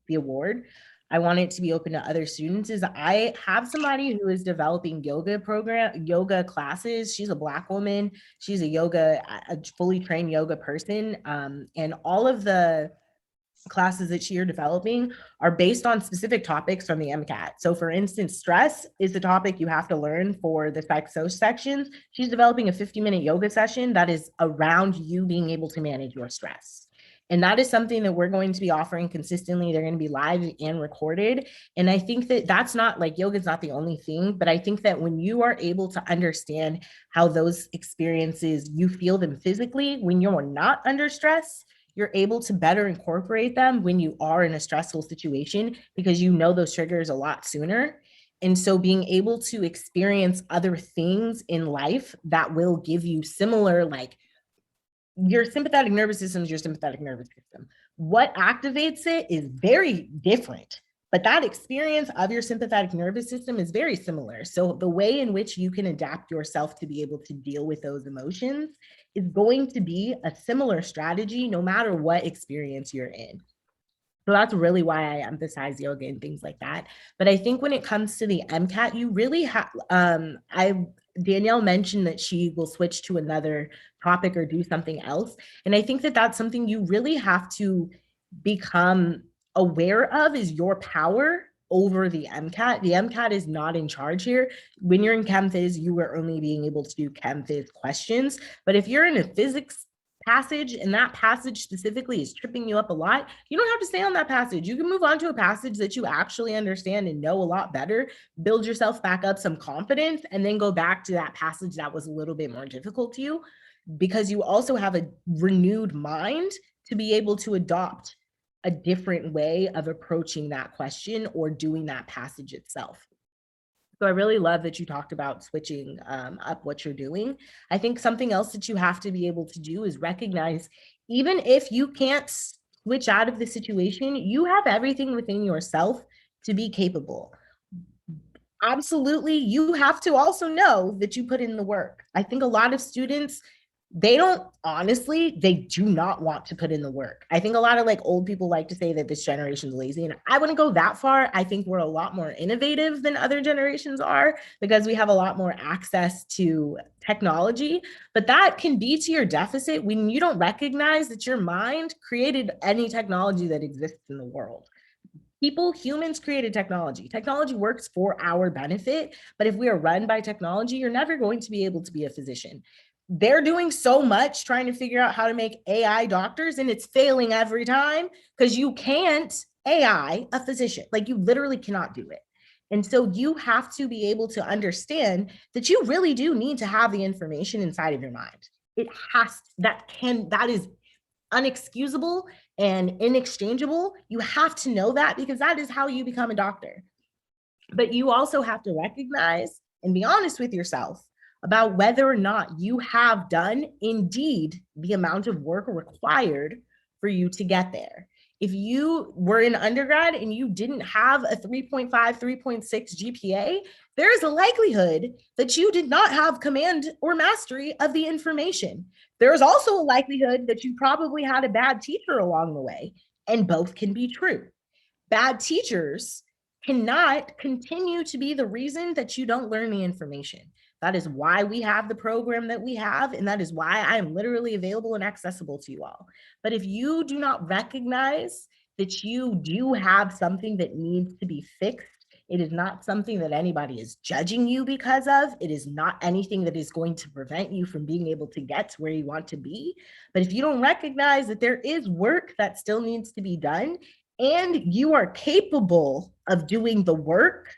Speaker 2: the award. I want it to be open to other students. Is I have somebody who is developing yoga classes. She's a Black woman. She's a fully trained yoga person. And all of the classes that she are developing are based on specific topics from the MCAT. So for instance, stress is the topic you have to learn for the psych-soc sections. She's developing a 50-minute yoga session that is around you being able to manage your stress. And that is something that we're going to be offering consistently. They're going to be live and recorded. And I think that that's not like, yoga is not the only thing, but I think that when you are able to understand how those experiences, you feel them physically when you're not under stress, you're able to better incorporate them when you are in a stressful situation, because you know those triggers a lot sooner. And so being able to experience other things in life that will give you similar, like, your sympathetic nervous system is your sympathetic nervous system. What activates it is very different, but that experience of your sympathetic nervous system is very similar. So the way in which you can adapt yourself to be able to deal with those emotions is going to be a similar strategy no matter what experience you're in. So that's really why I emphasize yoga and things like that. But I think when it comes to the MCAT, you really have, Danielle mentioned that she will switch to another topic or do something else. And I think that that's something you really have to become aware of, is your power over the MCAT. The MCAT is not in charge here. When you're in Chem Phys, you are only being able to do Chem Phys questions. But if you're in a physics passage and that passage specifically is tripping you up a lot, you don't have to stay on that passage. You can move on to a passage that you actually understand and know a lot better, build yourself back up some confidence, and then go back to that passage that was a little bit more difficult to you, because you also have a renewed mind to be able to adopt a different way of approaching that question or doing that passage itself. So I really love that you talked about switching up what you're doing. I think something else that you have to be able to do is recognize, even if you can't switch out of the situation, you have everything within yourself to be capable. Absolutely, you have to also know that you put in the work. I think a lot of students, they do not want to put in the work. I think a lot of like old people like to say that this generation's lazy, and I wouldn't go that far. I think we're a lot more innovative than other generations are because we have a lot more access to technology, but that can be to your deficit when you don't recognize that your mind created any technology that exists in the world. Humans created technology. Technology works for our benefit, but if we are run by technology, you're never going to be able to be a physician. They're doing so much trying to figure out how to make AI doctors, and it's failing every time because you can't AI a physician. Like, you literally cannot do it. And so you have to be able to understand that you really do need to have the information inside of your mind. That is unexcusable and inexchangeable. You have to know that, because that is how you become a doctor. But you also have to recognize and be honest with yourself about whether or not you have done indeed the amount of work required for you to get there. If you were in undergrad and you didn't have a 3.5, 3.6 GPA, there's a likelihood that you did not have command or mastery of the information. There's also a likelihood that you probably had a bad teacher along the way, and both can be true. Bad teachers cannot continue to be the reason that you don't learn the information. That is why we have the program that we have, and that is why I am literally available and accessible to you all. But if you do not recognize that you do have something that needs to be fixed It is not something that anybody is judging you because of. It is not anything that is going to prevent you from being able to get to where you want to be. But if you don't recognize that there is work that still needs to be done, and you are capable of doing the work,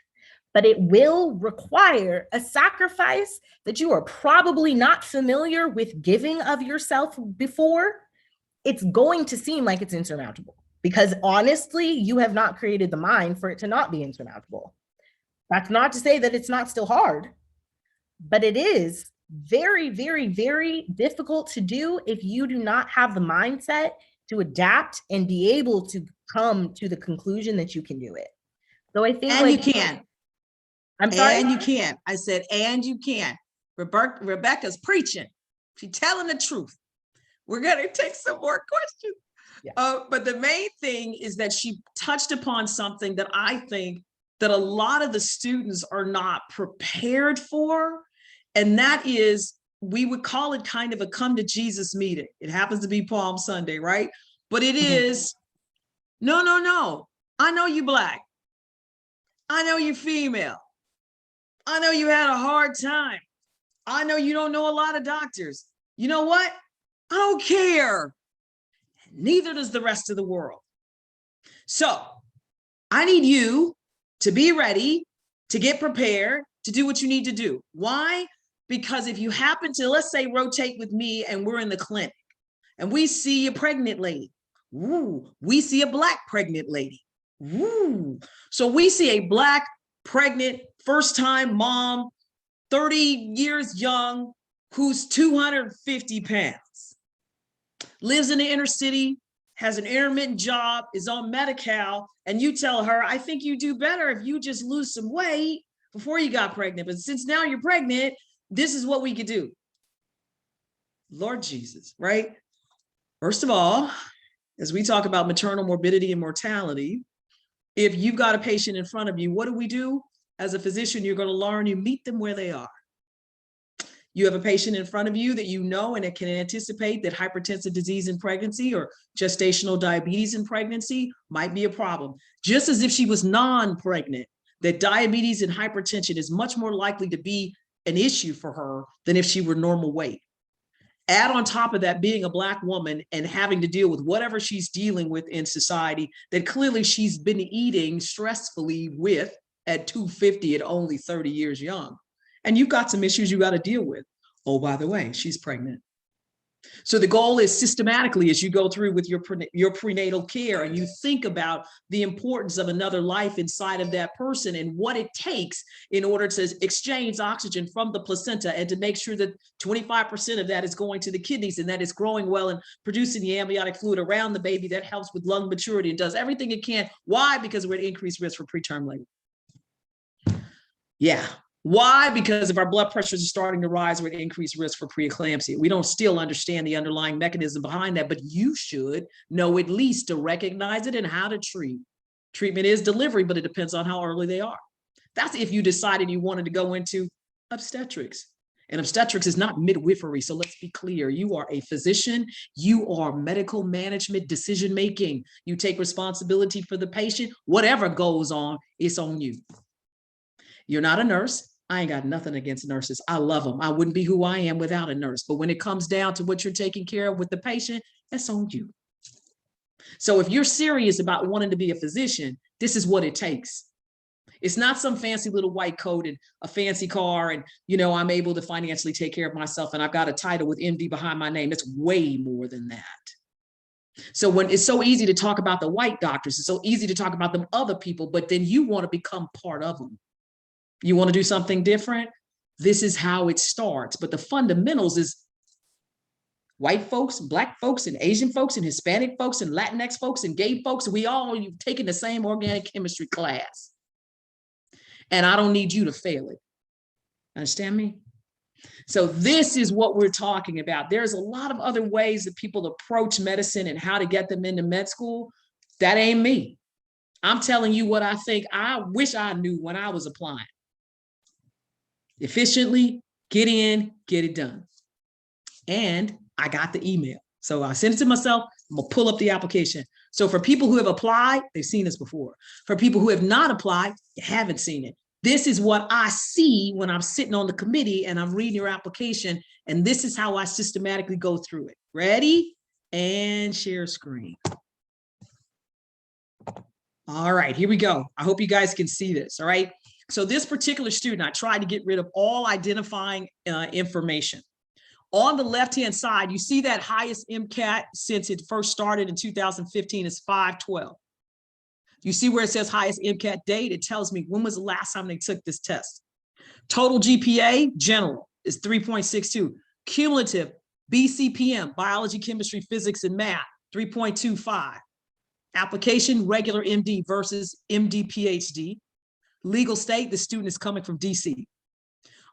Speaker 2: but it will require a sacrifice that you are probably not familiar with giving of yourself before, it's going to seem like it's insurmountable, because honestly, you have not created the mind for it to not be insurmountable. That's not to say that it's not still hard, but it is very, very, very difficult to do if you do not have the mindset to adapt and be able to come to the conclusion that you can do it. So I think
Speaker 3: And you can.
Speaker 2: I'm sorry?
Speaker 3: And you can. I said, and you can. Rebecca's preaching. She's telling the truth. We're going to take some more questions. Yeah. But the main thing is that she touched upon something that I think that a lot of the students are not prepared for. And that is, we would call it kind of a come to Jesus meeting. It happens to be Palm Sunday, right? But it is, no. I know you Black. I know you female. I know you had a hard time. I know you don't know a lot of doctors. You know what? I don't care. Neither does the rest of the world. So I need you to be ready, to get prepared, to do what you need to do. Why? Because if you happen to, let's say, rotate with me and we're in the clinic and we see a pregnant lady. Ooh, we see a Black pregnant lady. Ooh. So we see a Black pregnant first-time mom, 30 years young, who's 250 pounds, lives in the inner city, has an intermittent job, is on Medi-Cal, and you tell her, I think you do better if you just lose some weight before you got pregnant. But since now you're pregnant, this is what we could do. Lord Jesus, right? First of all, as we talk about maternal morbidity and mortality, if you've got a patient in front of you, what do? As a physician, you're going to learn, you meet them where they are. You have a patient in front of you that you know and it can anticipate that hypertensive disease in pregnancy or gestational diabetes in pregnancy might be a problem. Just as if she was non-pregnant, that diabetes and hypertension is much more likely to be an issue for her than if she were normal weight. Add on top of that being a Black woman and having to deal with whatever she's dealing with in society that clearly she's been eating stressfully with at 250 at only 30 years young. And you've got some issues you got to deal with. Oh, by the way, she's pregnant. So the goal is systematically, as you go through with your prenatal care and you think about the importance of another life inside of that person and what it takes in order to exchange oxygen from the placenta and to make sure that 25% of that is going to the kidneys and that it's growing well and producing the amniotic fluid around the baby that helps with lung maturity and does everything it can. Why? Because we're at increased risk for preterm labor. Yeah. Why? Because if our blood pressures are starting to rise, we're at increased risk for preeclampsia. We don't still understand the underlying mechanism behind that, but you should know at least to recognize it and how to treat. Treatment is delivery, but it depends on how early they are. That's if you decided you wanted to go into obstetrics. And obstetrics is not midwifery, so let's be clear. You are a physician. You are medical management decision-making. You take responsibility for the patient. Whatever goes on, it's on you. You're not a nurse. I ain't got nothing against nurses. I love them. I wouldn't be who I am without a nurse. But when it comes down to what you're taking care of with the patient, that's on you. So if you're serious about wanting to be a physician, this is what it takes. It's not some fancy little white coat and a fancy car and, you know, I'm able to financially take care of myself and I've got a title with MD behind my name. It's way more than that. So when it's so easy to talk about the white doctors, it's so easy to talk about them other people, but then you want to become part of them. You want to do something different? This is how it starts. But the fundamentals is white folks, Black folks, and Asian folks, and Hispanic folks, and Latinx folks, and gay folks. We all taking the same organic chemistry class. And I don't need you to fail it. Understand me? So this is what we're talking about. There's a lot of other ways that people approach medicine and how to get them into med school. That ain't me. I'm telling you what I think I wish I knew when I was applying. Efficiently, get in, get it done. And I got the email. So I sent it to myself. I'm gonna pull up the application.
Speaker 1: So for people who have applied, they've seen this before. For people who have not applied, you haven't seen it. This is what I see when I'm sitting on the committee and I'm reading your application, and this is how I systematically go through it. Ready? And share screen. All right, here we go. I hope you guys can see this, all right? So this particular student, I tried to get rid of all identifying information. On the left-hand side, you see that highest MCAT since it first started in 2015 is 512. You see where it says highest MCAT date? It tells me when was the last time they took this test. Total GPA, general, is 3.62. Cumulative, BCPM, biology, chemistry, physics, and math, 3.25. Application, regular MD versus MD PhD. Legal state, the student is coming from DC.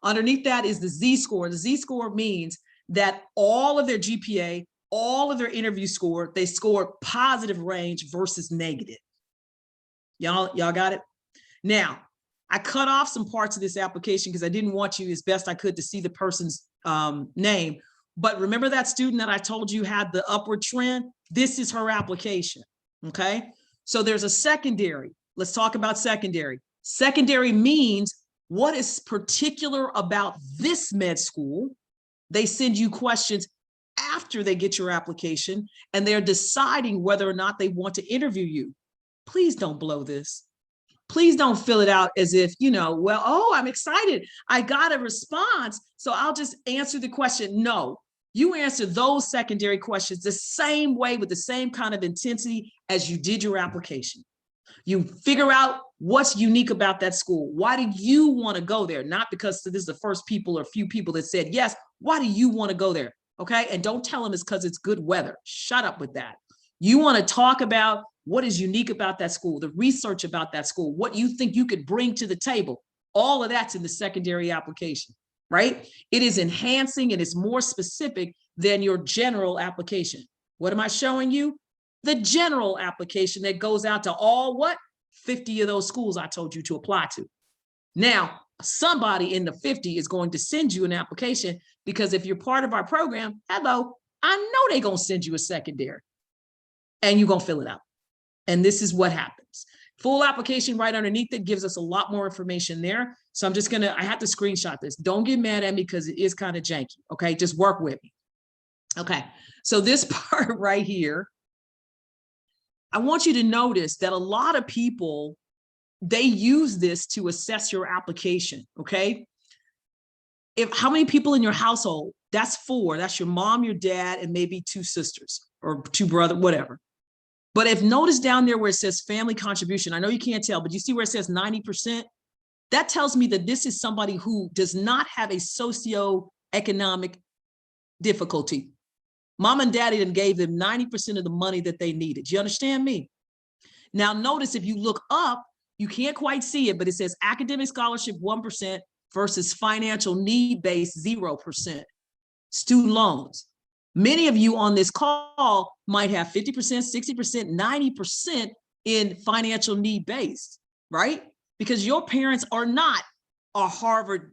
Speaker 1: Underneath that is the Z-score. The Z-score means that all of their GPA, all of their interview score, they score positive range versus negative. Y'all got it? Now, I cut off some parts of this application because I didn't want you as best I could to see the person's name. But remember that student that I told you had the upward trend? This is her application, okay? So there's a secondary. Let's talk about secondary. Secondary means what is particular about this med school. They send you questions after they get your application, and they're deciding whether or not they want to interview you. Please don't blow this. Please don't fill it out as if, you know, well, oh, I'm excited. I got a response, so I'll just answer the question. No, you answer those secondary questions the same way with the same kind of intensity as you did your application. You figure out what's unique about that school. Why do you want to go there? Not because this is the first people or few people that said yes. Why do you want to go there? Okay. And don't tell them it's because it's good weather. Shut up with that. You want to talk about what is unique about that school, the research about that school, what you think you could bring to the table. All of that's in the secondary application, right? It is enhancing and it's more specific than your general application. What am I showing you? The general application that goes out to all what? 50 of those schools I told you to apply to. Now, somebody in the 50 is going to send you an application because if you're part of our program, hello, I know they're going to send you a secondary and you're going to fill it out. And this is what happens. Full application right underneath it gives us a lot more information there. So I'm just gonna, I have to screenshot this. Don't get mad at me because it is kind of janky, okay? Just work with me. Okay, so this part right here, I want you to notice that a lot of people, they use this to assess your application, okay? How many people in your household? That's 4, that's your mom, your dad, and maybe 2 sisters or 2 brothers, whatever. But if notice down there where it says family contribution, I know you can't tell, but you see where it says 90%? That tells me that this is somebody who does not have a socioeconomic difficulty. Mom and daddy then gave them 90% of the money that they needed. You understand me? Now notice if you look up, you can't quite see it, but it says academic scholarship 1% versus financial need-based 0%. Student loans. Many of you on this call might have 50%, 60%, 90% in financial need-based, right? Because your parents are not a Harvard,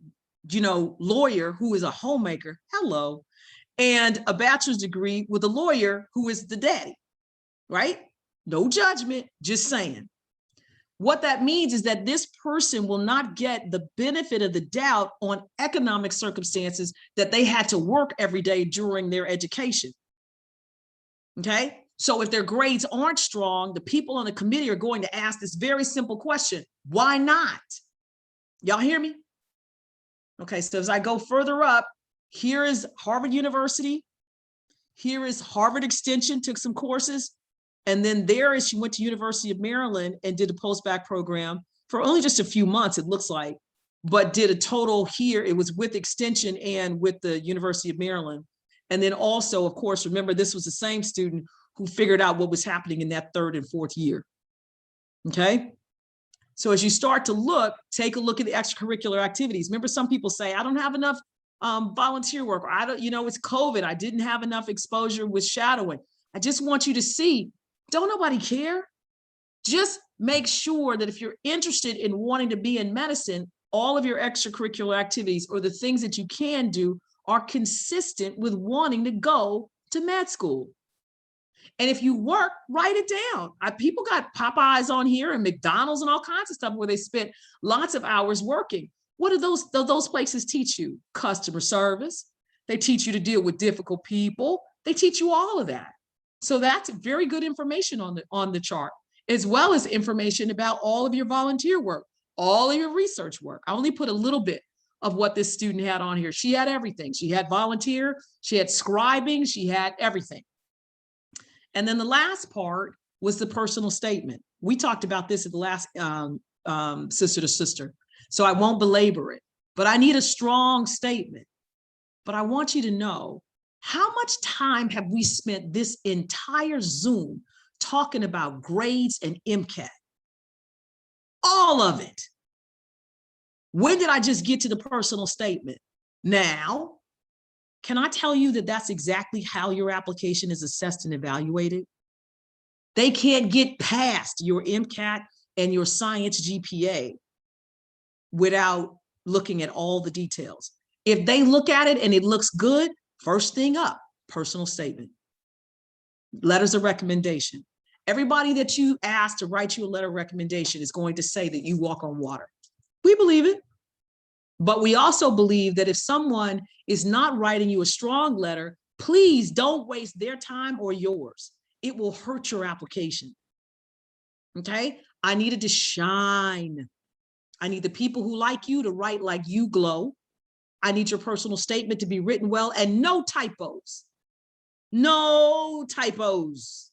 Speaker 1: lawyer who is a homemaker, hello, and a bachelor's degree with a lawyer who is the daddy, right? No judgment, just saying. What that means is that this person will not get the benefit of the doubt on economic circumstances that they had to work every day during their education. Okay, so if their grades aren't strong, the people on the committee are going to ask this very simple question: why not? Y'all hear me? Okay, so as I go further up, here is Harvard University. Here is Harvard Extension, took some courses. And then there is, she went to University of Maryland and did a post-bac program for only just a few months, it looks like, but did a total here. It was with Extension and with the University of Maryland. And then also, of course, remember, this was the same student who figured out what was happening in that 3rd and 4th year. Okay. So as you start to look, take a look at the extracurricular activities. Remember, some people say, I don't have enough volunteer work, or I don't, it's COVID. I didn't have enough exposure with shadowing. I just want you to see, don't nobody care. Just make sure that if you're interested in wanting to be in medicine, all of your extracurricular activities or the things that you can do are consistent with wanting to go to med school.
Speaker 3: And if you work, write it down. People got Popeyes on here and McDonald's and all kinds of stuff where they spent lots of hours working. What do those places teach you? Customer service. They teach you to deal with difficult people. They teach you all of that. So that's very good information on the chart, as well as information about all of your volunteer work, all of your research work. I only put a little bit of what this student had on here. She had everything. She had volunteer, she had scribing, she had everything. And then the last part was the personal statement. We talked about this at the last Sister to Sister, so I won't belabor it, but I need a strong statement. But I want you to know, how much time have we spent this entire Zoom talking about grades and MCAT? All of it. When did I just get to the personal statement? Now, can I tell you that that's exactly how your application is assessed and evaluated? They can't get past your MCAT and your science GPA without looking at all the details. If they look at it and it looks good, first thing up, personal statement. Letters of recommendation. Everybody that you ask to write you a letter of recommendation is going to say that you walk on water. We believe it. But we also believe that if someone is not writing you a strong letter, please don't waste their time or yours. It will hurt your application. Okay? I needed to shine. I need the people who like you to write like you glow. I need your personal statement to be written well and no typos. No typos.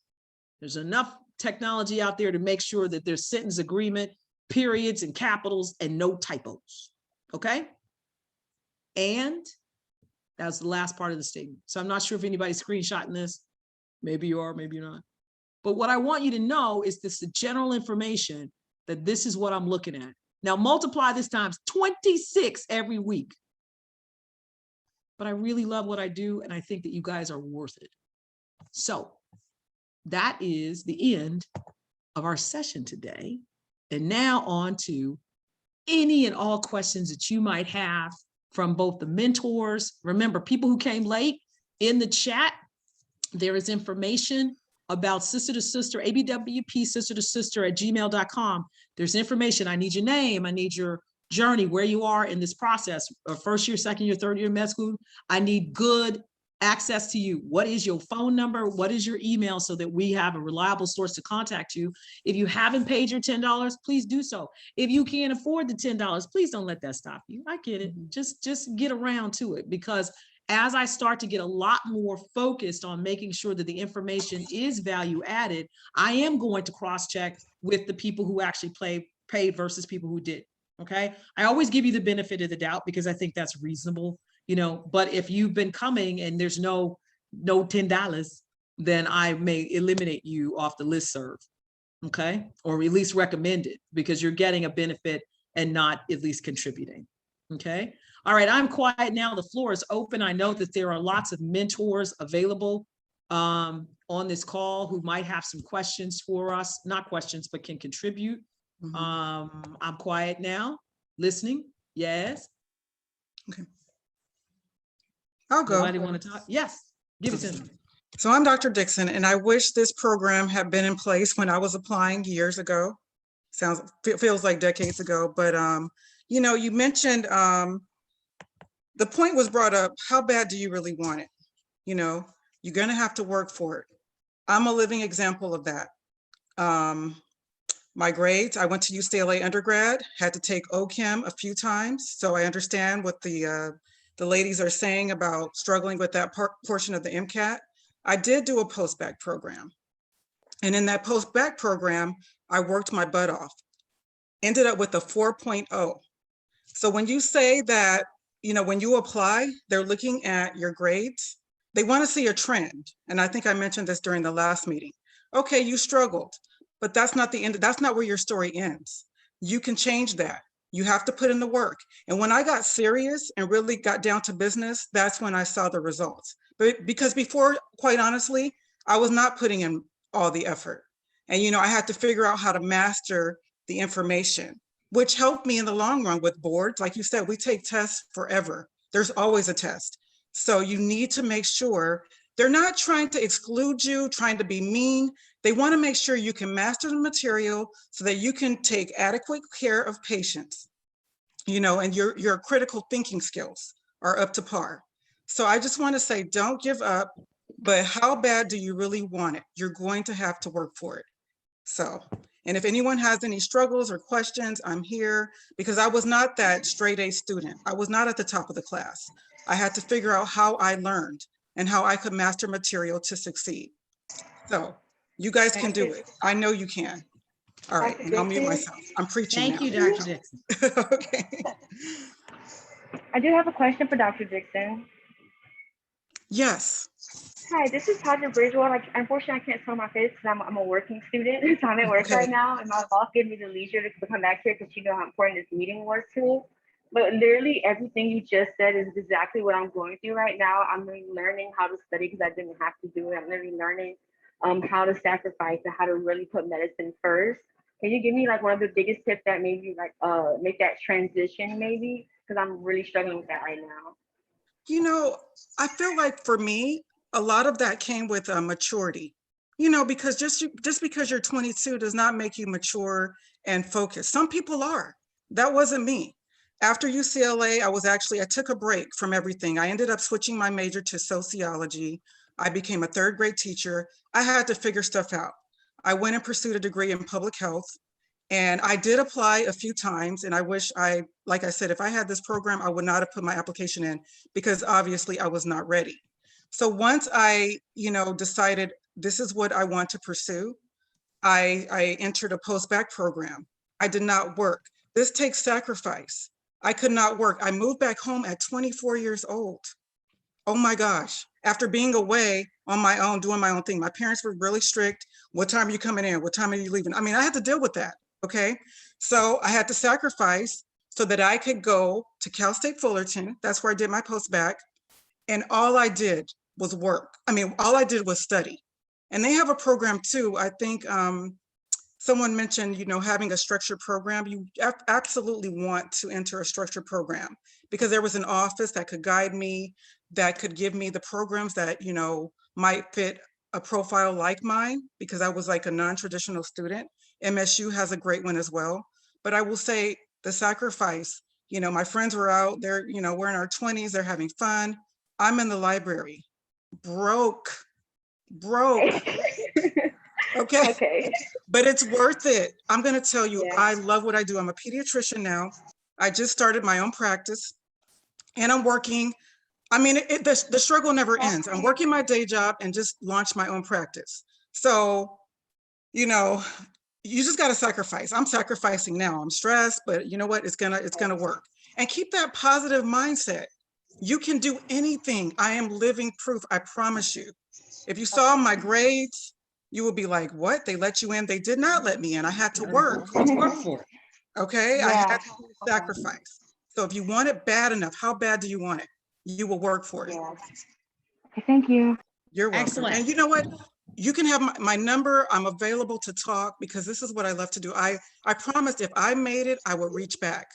Speaker 3: There's enough technology out there to make sure that there's sentence agreement, periods and capitals, and no typos. Okay? And that was the last part of the statement. So I'm not sure if anybody's screenshotting this. Maybe you are, maybe you're not. But what I want you to know is this, the general information that this is what I'm looking at. Now multiply this times 26 every week. But I really love what I do, and I think that you guys are worth it. So that is the end of our session today. And now on to any and all questions that you might have from both the mentors. Remember, people who came late, in the chat, there is information about Sister to Sister, ABWP Sister to Sister at gmail.com. There's information. I need your name. I need your journey, where you are in this process, first year, second year, third year med school. I need good access to you. What is your phone number? What is your email, so that we have a reliable source to contact you? If you haven't paid your $10, please do so. If you can't afford the $10, please don't let that stop you. I get it. Just get around to it, because as I start to get a lot more focused on making sure that the information is value added, I am going to cross-check with the people who actually paid versus people who did. Okay. I always give you the benefit of the doubt, because I think that's reasonable. But if you've been coming and there's no $10, then I may eliminate you off the listserv, okay? Or at least recommend it, because you're getting a benefit and not at least contributing, okay? All right, I'm quiet now. The floor is open. I know that there are lots of mentors available on this call who might have some questions for us, not questions, but can contribute. I'm quiet now, listening. Yes.
Speaker 8: Okay. I'll go.
Speaker 3: Anybody want to talk? Yes, give it to me.
Speaker 8: So I'm Dr. Dixon, and I wish this program had been in place when I was applying years ago. Feels like decades ago, but you mentioned the point was brought up, how bad do you really want it? You're gonna have to work for it. I'm a living example of that. My grades, I went to UCLA undergrad, had to take OChem a few times, so I understand what the ladies are saying about struggling with that portion of the MCAT. I did do a post-bac program. And in that post-bac program, I worked my butt off, ended up with a 4.0. So when you say that, when you apply, they're looking at your grades, they want to see a trend. And I think I mentioned this during the last meeting. Okay, you struggled, but that's not the end. That's not where your story ends. You can change that. You have to put in the work. And when I got serious and really got down to business, that's when I saw the results. But because before, quite honestly, I was not putting in all the effort. And, I had to figure out how to master the information, which helped me in the long run with boards. Like you said, we take tests forever. There's always a test. So you need to make sure They're not trying to exclude you, trying to be mean. They want to make sure you can master the material so that you can take adequate care of patients, you know, and your critical thinking skills are up to par. So I just want to say, don't give up, but how bad do you really want it? You're going to have to work for it. So, and if anyone has any struggles or questions, I'm here, because I was not that straight A student. I was not at the top of the class. I had to figure out how I learned and how I could master material to succeed. So you guys can do it. I know you can. All right, and I'll mute myself. I'm preaching now.
Speaker 3: Thank you, Dr. Dixon.
Speaker 8: Okay.
Speaker 4: I do have a question for Dr. Dixon.
Speaker 8: Yes.
Speaker 4: Hi, this is Taja Bridgewater. Like, unfortunately, I can't show my face because I'm a working student. So I'm at work right now, and my boss gave me the leisure to come back here because she knows how important this meeting was to me. But literally everything you just said is exactly what I'm going through right now. I'm learning how to study because I didn't have to do it. I'm literally learning how to sacrifice and how to really put medicine first. Can you give me like one of the biggest tips that maybe like make that transition maybe? Because I'm really struggling with that right now.
Speaker 8: You know, I feel like for me, a lot of that came with maturity, you know, because just because you're 22 does not make you mature and focused. Some people are. That wasn't me. After UCLA, I took a break from everything. I ended up switching my major to sociology. I became a third grade teacher. I had to figure stuff out. I went and pursued a degree in public health. And I did apply a few times, and I wish like I said, if I had this program, I would not have put my application in because obviously I was not ready. So once I, you know, decided this is what I want to pursue, I entered a post-bac program. I did not work. This takes sacrifice. I could not work. I moved back home at 24 years old. Oh my gosh. After being away on my own, doing my own thing. My parents were really strict. What time are you coming in? What time are you leaving? I mean, I had to deal with that. Okay. So I had to sacrifice so that I could go to Cal State Fullerton. That's where I did my post-bac. And all I did was work. I mean, all I did was study. And they have a program too. I think someone mentioned, you know, having a structured program. You absolutely want to enter a structured program because there was an office that could guide me, that could give me the programs that, you know, might fit a profile like mine, because I was like a non-traditional student. MSU has a great one as well. But I will say the sacrifice, you know, my friends were out there, you know, we're in our 20s, they're having fun. I'm in the library, broke. Okay. But it's worth it. I'm going to tell you, I love what I do. I'm a pediatrician now. I just started my own practice and I'm working. I mean, the struggle never ends. I'm working my day job and just launched my own practice. So, you know, you just got to sacrifice. I'm sacrificing now. I'm stressed, but you know what? It's gonna work. And keep that positive mindset. You can do anything. I am living proof. I promise you. If you saw my grades, you will be like, what? They let you in? They did not let me in. I had to work. Okay, I had to sacrifice. So if you want it bad enough, how bad do you want it? You will work for it.
Speaker 4: Okay, thank you.
Speaker 8: You're welcome.
Speaker 3: Excellent.
Speaker 8: And you know what? You can have my number. I'm available to talk because this is what I love to do. I promised if I made it, I would reach back.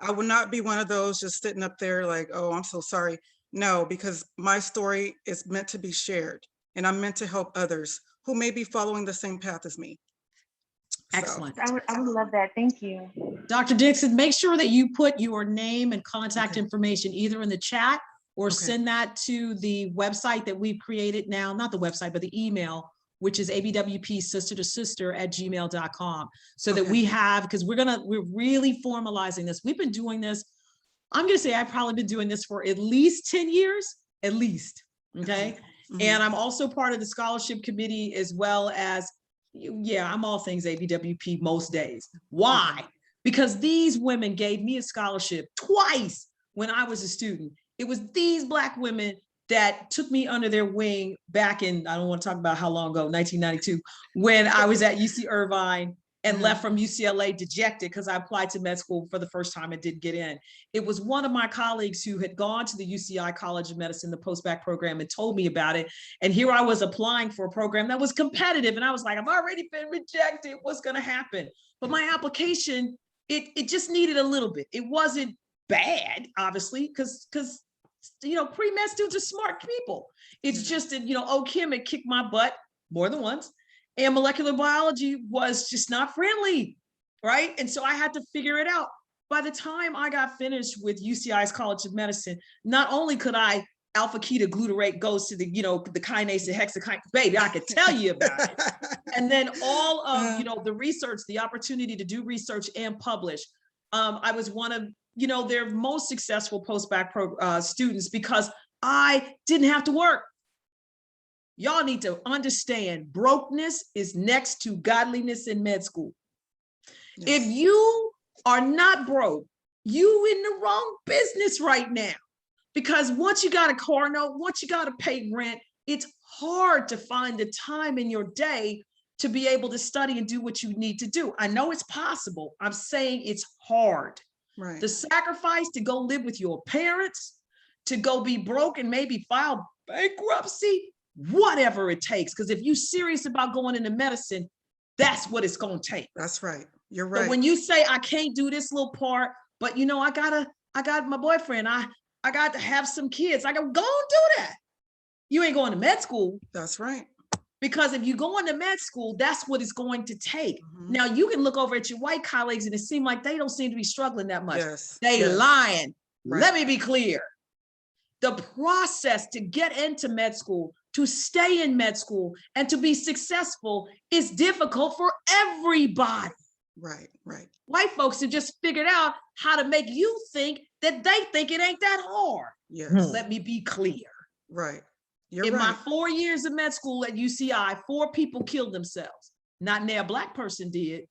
Speaker 8: I would not be one of those just sitting up there like, oh, I'm so sorry. No, because my story is meant to be shared and I'm meant to help others who may be following the same path as me.
Speaker 3: Excellent.
Speaker 4: So, I would love that. Thank you.
Speaker 3: Dr. Dixon, make sure that you put your name and contact information either in the chat or send that to the website that we've created now, not the website, but the email, which is abwpsistertosister@gmail.com, so that we have, because we're really formalizing this. We've been doing this. I'm going to say I've probably been doing this for at least 10 years, at least. Okay. And I'm also part of the scholarship committee as well as, I'm all things ABWP most days. Why? Because these women gave me a scholarship twice when I was a student. It was these Black women that took me under their wing back in, I don't want to talk about how long ago, 1992, when I was at UC Irvine and left from UCLA dejected because I applied to med school for the first time and didn't get in. It was one of my colleagues who had gone to the UCI College of Medicine, the post-bac program, and told me about it. And here I was applying for a program that was competitive. And I was like, I've already been rejected. What's going to happen? But my application, it just needed a little bit. It wasn't bad, obviously, because
Speaker 1: pre-med students are smart people. It's just that, OChem had kicked my butt more than once, and molecular biology was just not friendly, right? And so I had to figure it out. By the time I got finished with UCI's College of Medicine, not only could I alpha ketoglutarate goes to the, the kinase, the hexakinase, baby, I could tell you about it. And then all of, the research, the opportunity to do research and publish. I was one of, their most successful post-bac students because I didn't have to work. Y'all need to understand brokenness is next to godliness in med school. Yes. If you are not broke, you in the wrong business right now. Because once you got a car note, once you got to pay rent, it's hard to find the time in your day to be able to study and do what you need to do. I know it's possible. I'm saying it's hard. Right. The sacrifice to go live with your parents, to go be broke and maybe file bankruptcy, whatever it takes. Because if you're serious about going into medicine, that's what it's going to take.
Speaker 8: That's right. You're right.
Speaker 1: But when you say, I can't do this little part, but I got my boyfriend, I got to have some kids. I go and do that. You ain't going to med school.
Speaker 8: That's right.
Speaker 1: Because if you go into med school, that's what it's going to take. Mm-hmm. Now you can look over at your white colleagues and it seems like they don't seem to be struggling that much.
Speaker 8: Yes.
Speaker 1: They lying. Right. Let me be clear. The process to get into med school, to stay in med school, and to be successful is difficult for everybody.
Speaker 8: Right, right.
Speaker 1: White folks have just figured out how to make you think that they think it ain't that hard.
Speaker 8: Yes.
Speaker 1: Let me be clear.
Speaker 8: Right.
Speaker 1: In my 4 years of med school at UCI, 4 people killed themselves. Not near a Black person did.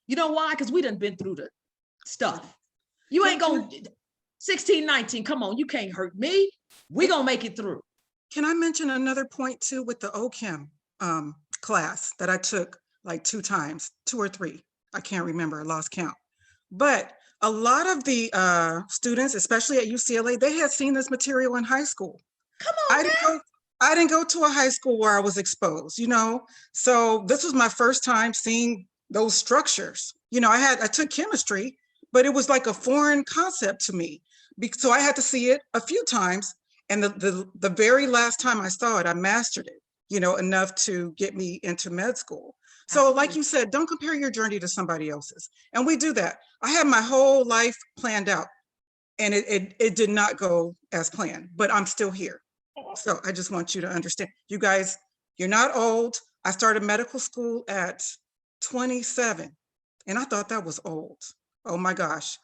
Speaker 1: You know why? Because we done been through the stuff. You ain't going 16, 19, come on, you can't hurt me. We gonna make it through.
Speaker 8: Can I mention another point too with the OChem class that I took like 2 times, 2 or 3. I can't remember, I lost count. But a lot of the students, especially at UCLA, they had seen this material in high school.
Speaker 1: Come on,
Speaker 8: I didn't go to a high school where I was exposed, So this was my first time seeing those structures. I took chemistry, but it was like a foreign concept to me. So I had to see it a few times. And the very last time I saw it, I mastered it, enough to get me into med school. So Absolutely. Like you said, don't compare your journey to somebody else's. And we do that. I had my whole life planned out and it did not go as planned, but I'm still here. So I just want you to understand, you guys, you're not old. I started medical school at 27 and I thought that was old. Oh my gosh.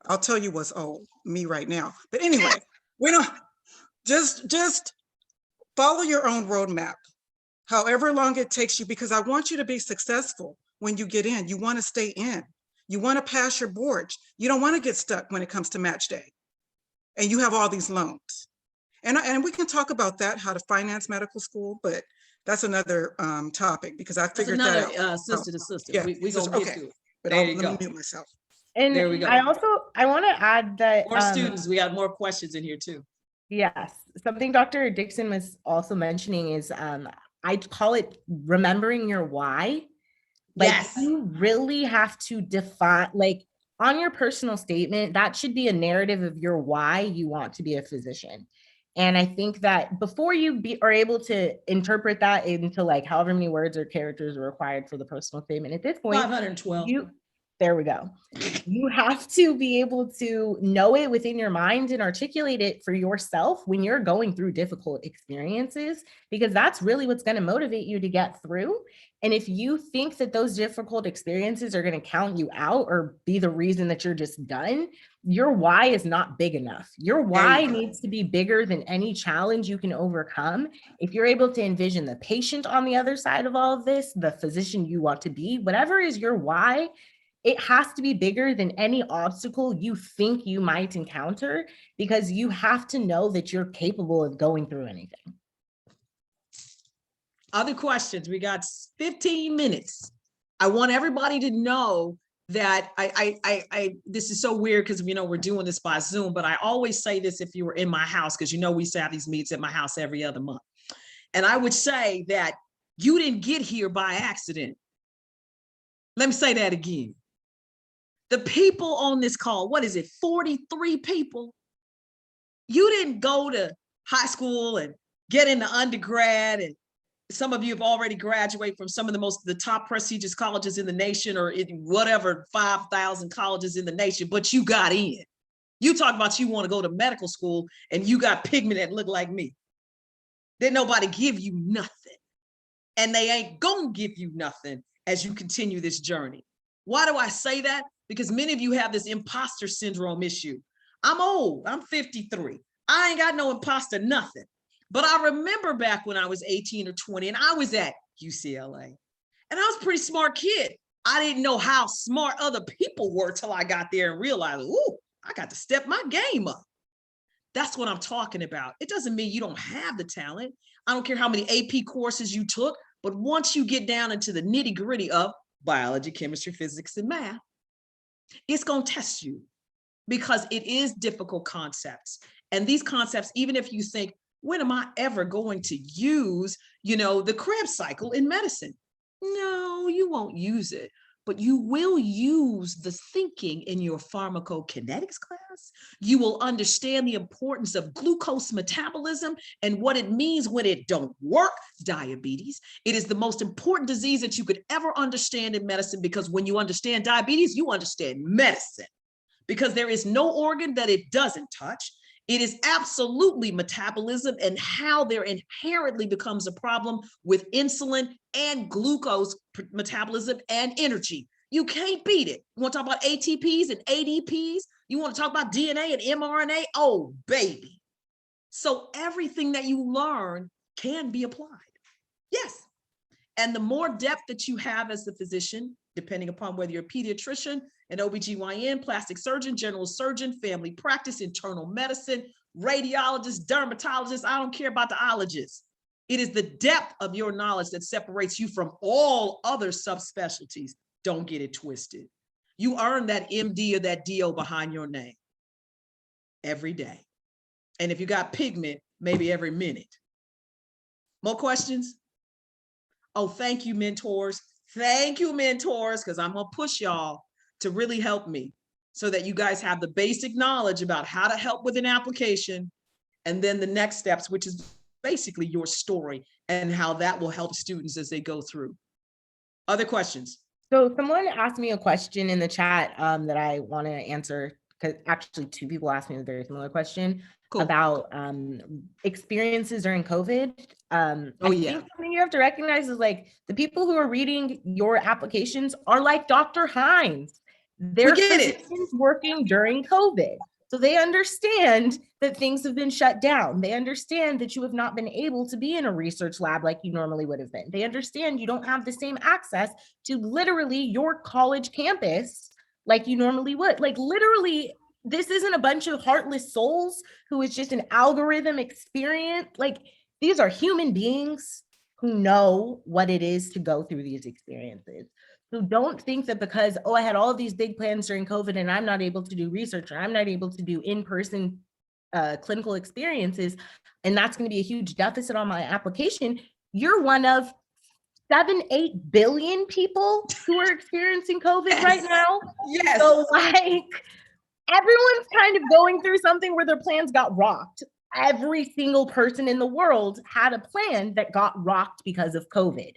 Speaker 8: I'll tell you what's old, me right now. But anyway, we don't just follow your own roadmap, however long it takes you, because I want you to be successful when you get in. You want to stay in. You want to pass your boards. You don't want to get stuck when it comes to match day. And you have all these loans. And we can talk about that, how to finance medical school, but that's another topic because I figured that out.
Speaker 1: Sister to sister.
Speaker 8: Yeah,
Speaker 1: we gonna get to it.
Speaker 8: But let me mute myself.
Speaker 2: And
Speaker 1: there we go.
Speaker 2: I want to add that
Speaker 1: more students, we got more questions in here too.
Speaker 2: Yes. Something Dr. Dixon was also mentioning is I call it remembering your why.
Speaker 1: Yes.
Speaker 2: You really have to define, on your personal statement, that should be a narrative of your why you want to be a physician. And I think that before you are able to interpret that into however many words or characters are required for the personal statement at this point,
Speaker 1: 512.
Speaker 2: There we go. You have to be able to know it within your mind and articulate it for yourself when you're going through difficult experiences, because that's really what's going to motivate you to get through. And if you think that those difficult experiences are going to count you out or be the reason that you're just done, your why is not big enough. Your why needs to be bigger than any challenge you can overcome. If you're able to envision the patient on the other side of all of this, the physician you want to be, whatever is your why, it has to be bigger than any obstacle you think you might encounter, because you have to know that you're capable of going through anything.
Speaker 1: Other questions? We got 15 minutes. I want everybody to know that this is so weird because we're doing this by Zoom, but I always say this if you were in my house, because we have these meets at my house every other month. And I would say that you didn't get here by accident. Let me say that again. The people on this call, what is it, 43 people? You didn't go to high school and get into undergrad, and some of you have already graduated from some of the top prestigious colleges in the nation, or whatever 5,000 colleges in the nation, but you got in. You talk about you want to go to medical school and you got pigment that look like me. Didn't nobody give you nothing, and they ain't gonna give you nothing as you continue this journey. Why do I say that? Because many of you have this imposter syndrome issue. I'm old, I'm 53. I ain't got no imposter nothing. But I remember back when I was 18 or 20 and I was at UCLA, and I was a pretty smart kid. I didn't know how smart other people were till I got there and realized, ooh, I got to step my game up. That's what I'm talking about. It doesn't mean you don't have the talent. I don't care how many AP courses you took, but once you get down into the nitty gritty of biology, chemistry, physics, and math, it's going to test you, because it is difficult concepts. And these concepts, even if you think, when am I ever going to use, the Krebs cycle in medicine? No, you won't use it, but you will use the thinking in your pharmacokinetics class. You will understand the importance of glucose metabolism and what it means when it don't work, diabetes. It is the most important disease that you could ever understand in medicine, because when you understand diabetes, you understand medicine, because there is no organ that it doesn't touch. It is absolutely metabolism and how there inherently becomes a problem with insulin and glucose metabolism and energy. You can't beat it. You want to talk about ATPs and ADPs? You want to talk about DNA and mRNA? Oh, baby. So everything that you learn can be applied. Yes. And the more depth that you have as the physician, depending upon whether you're a pediatrician, an OBGYN, plastic surgeon, general surgeon, family practice, internal medicine, radiologist, dermatologist, I don't care about the ologist. It is the depth of your knowledge that separates you from all other subspecialties. Don't get it twisted. You earn that MD or that DO behind your name every day. And if you got pigment, maybe every minute. More questions? Oh, thank you, mentors. Thank you, mentors, because I'm going to push y'all to really help me so that you guys have the basic knowledge about how to help with an application, and then the next steps, which is basically your story and how that will help students as they go through. Other questions?
Speaker 2: So someone asked me a question in the chat that I want to answer, because actually 2 people asked me a very similar question. Cool. About experiences during COVID. I think something you have to recognize is, like, the people who are reading your applications are like Dr. Hines. They're physicians working during COVID. So they understand that things have been shut down. They understand that you have not been able to be in a research lab like you normally would have been. They understand you don't have the same access to literally your college campus like you normally would. Like, literally, this isn't a bunch of heartless souls who is just an algorithm experience. Like, these are human beings who know what it is to go through these experiences. So don't think that because, oh, I had all of these big plans during COVID and I'm not able to do research, or I'm not able to do in-person clinical experiences, and that's going to be a huge deficit on my application. You're one of 7-8 billion people who are experiencing COVID right now.
Speaker 1: Yes.
Speaker 2: So, like, everyone's kind of going through something where their plans got rocked. Every single person in the world had a plan that got rocked because of COVID.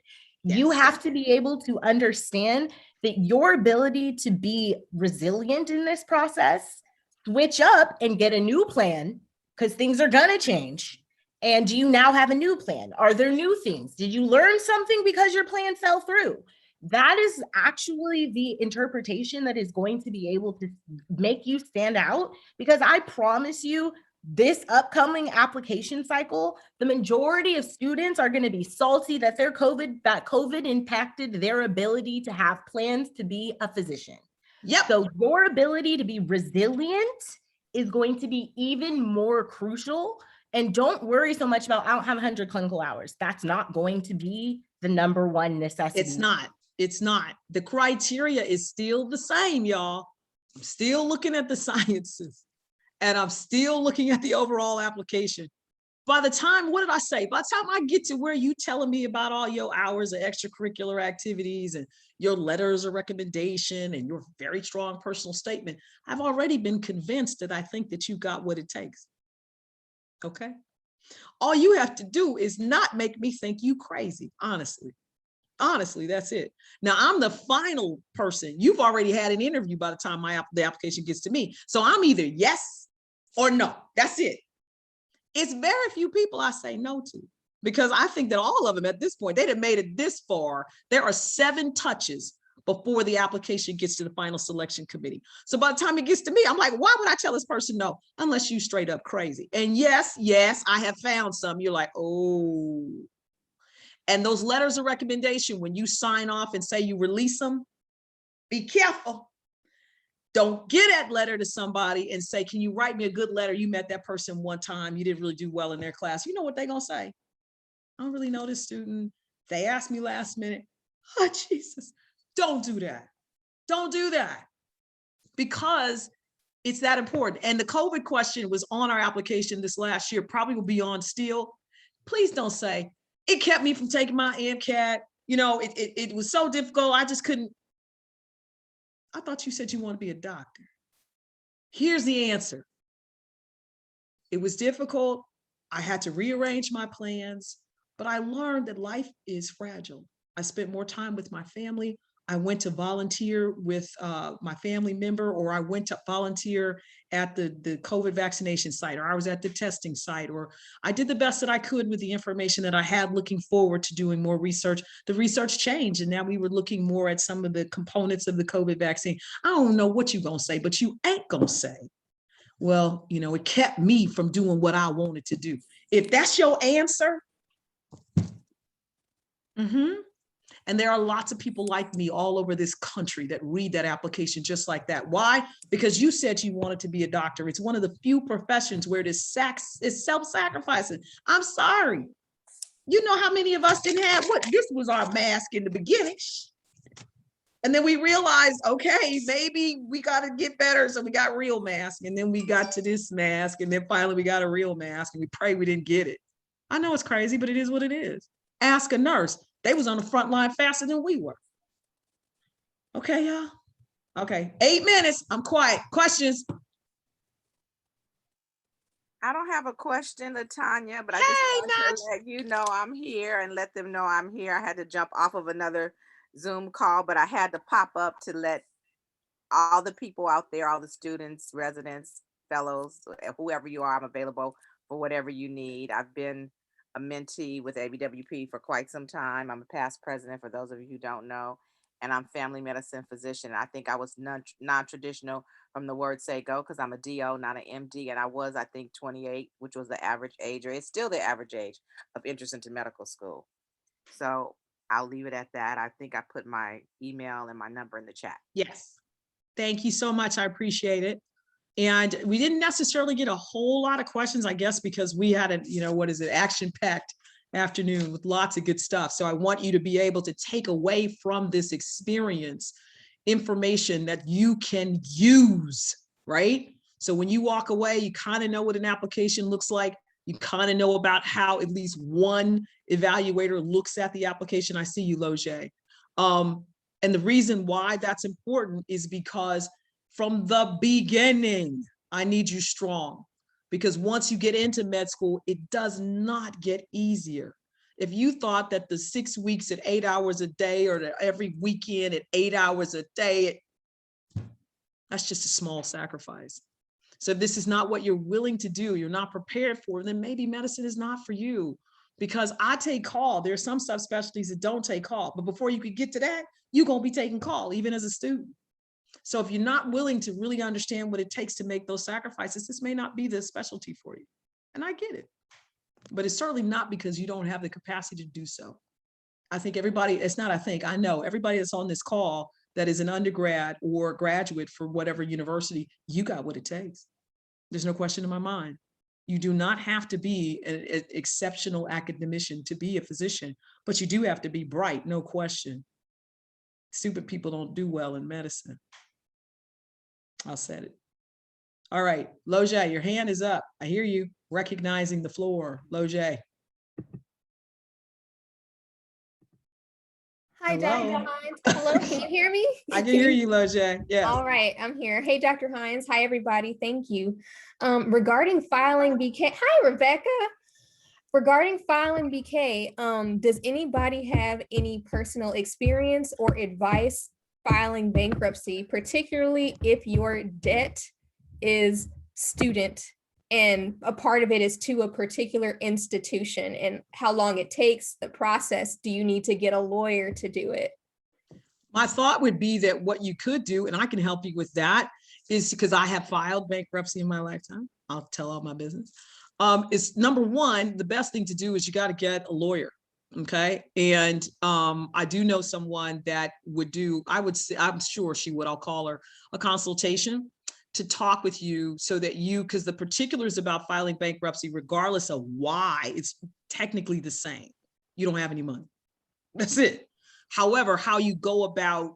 Speaker 2: Yes. You have to be able to understand that your ability to be resilient in this process, switch up and get a new plan, because things are going to change. And do you now have a new plan? Are there new things? Did you learn something because your plan fell through? That is actually the interpretation that is going to be able to make you stand out, because I promise you, this upcoming application cycle, the majority of students are going to be salty that COVID impacted their ability to have plans to be a physician.
Speaker 1: Yep.
Speaker 2: So your ability to be resilient is going to be even more crucial. And don't worry so much about, I don't have 100 clinical hours. That's not going to be the number one necessity.
Speaker 1: It's not. It's not. The criteria is still the same, y'all. I'm still looking at the sciences, and I'm still looking at the overall application. By the time, what did I say? By the time I get to where you telling me about all your hours of extracurricular activities and your letters of recommendation and your very strong personal statement, I've already been convinced that I think that you got what it takes. Okay. All you have to do is not make me think you crazy, honestly. Honestly, that's it. Now, I'm the final person. You've already had an interview by the time the application gets to me. So I'm either yes or no. That's it. It's very few people I say no to, because I think that all of them at this point, they'd have made it this far. There are 7 touches before the application gets to the final selection committee. So by the time it gets to me, I'm like, why would I tell this person no? Unless you straight up crazy. And yes, I have found some. You're like, oh. And those letters of recommendation, when you sign off and say you release them, be careful. Don't get that letter to somebody and say, can you write me a good letter? You met that person one time, you didn't really do well in their class. You know what they're gonna say? I don't really know this student. They asked me last minute. Oh, Jesus, don't do that. Don't do that, because it's that important. And the COVID question was on our application this last year, probably will be on still. Please don't say, it kept me from taking my AMCAT. You know, it was so difficult, I just couldn't. I thought you said you want to be a doctor. Here's the answer. It was difficult. I had to rearrange my plans, but I learned that life is fragile. I spent more time with my family. I went to volunteer with my family member, or I went to volunteer at the COVID vaccination site, or I was at the testing site, or I did the best that I could with the information that I had, looking forward to doing more research. The research changed, and now we were looking more at some of the components of the COVID vaccine. I don't know what you're gonna say, but you ain't gonna say, well, you know, it kept me from doing what I wanted to do. If that's your answer, and there are lots of people like me all over this country that read that application just like that. Why? Because you said you wanted to be a doctor. It's one of the few professions where it is self-sacrificing. I'm sorry. You know how many of us didn't have what? This was our mask in the beginning. And then we realized, okay, maybe we got to get better. So we got real mask. And then we got to this mask. And then finally we got a real mask, and we pray we didn't get it. I know it's crazy, but it is what it is. Ask a nurse. They was on the front line faster than we were. Okay, y'all. Okay, 8 minutes. I'm quiet. Questions?
Speaker 9: I don't have a question, Latanya, but I just want to let you know I'm here and let them know I'm here. I had to jump off of another Zoom call, but I had to pop up to let all the people out there, all the students, residents, fellows, whoever you are, I'm available for whatever you need. I've been a mentee with ABWP for quite some time. I'm a past president, for those of you who don't know, and I'm family medicine physician. I think I was non-traditional from the word say go, because I'm a DO, not an MD, and I was, I think, 28, which was the average age, or it's still the average age of entrance into medical school. So I'll leave it at that. I think I put my email and my number in the chat.
Speaker 1: Yes. Thank you so much. I appreciate it. And we didn't necessarily get a whole lot of questions, I guess, because we had a, you know, what is it, action-packed afternoon with lots of good stuff. So I want you to be able to take away from this experience information that you can use, right? So when you walk away, you kind of know what an application looks like. You kind of know about how at least one evaluator looks at the application. I see you, Loje. And the reason why that's important is because from the beginning, I need you strong, because once you get into med school, it does not get easier. If you thought that the 6 weeks at 8 hours a day, or every weekend at 8 hours a day, that's just a small sacrifice. So if this is not what you're willing to do, you're not prepared for, then maybe medicine is not for you. Because I take call. There are some subspecialties that don't take call, but before you could get to that, you're gonna be taking call, even as a student. So if you're not willing to really understand what it takes to make those sacrifices, this may not be the specialty for you. And I get it, but it's certainly not because you don't have the capacity to do so. I think everybody, it's not, I think, I know everybody that's on this call that is an undergrad or graduate for whatever university, you got what it takes. There's no question in my mind. You do not have to be an exceptional academician to be a physician, but you do have to be bright, no question. Stupid people don't do well in medicine. I'll set it. All right, Loje, your hand is up. I hear you recognizing the floor. Loje.
Speaker 10: Hi, Dr.
Speaker 1: Hello.
Speaker 10: Hines. Hello, can you hear me?
Speaker 1: I can hear you, Lojay. Yeah.
Speaker 10: All right, I'm here. Hey, Dr. Hines. Hi, everybody. Thank you. Regarding filing BK, hi, Rebecca. Regarding filing BK, does anybody have any personal experience or advice filing bankruptcy, particularly if your debt is student and a part of it is to a particular institution, and how long it takes, the process? Do you need to get a lawyer to do it?
Speaker 1: My thought would be that what you could do, and I can help you with that, is because I have filed bankruptcy in my lifetime. I'll tell all my business. Is number one, the best thing to do is you got to get a lawyer. Okay. And I do know someone that would do, I would say, I'm sure she would, I'll call her a consultation to talk with you so that you, because the particulars about filing bankruptcy, regardless of why, it's technically the same. You don't have any money. That's it. However, how you go about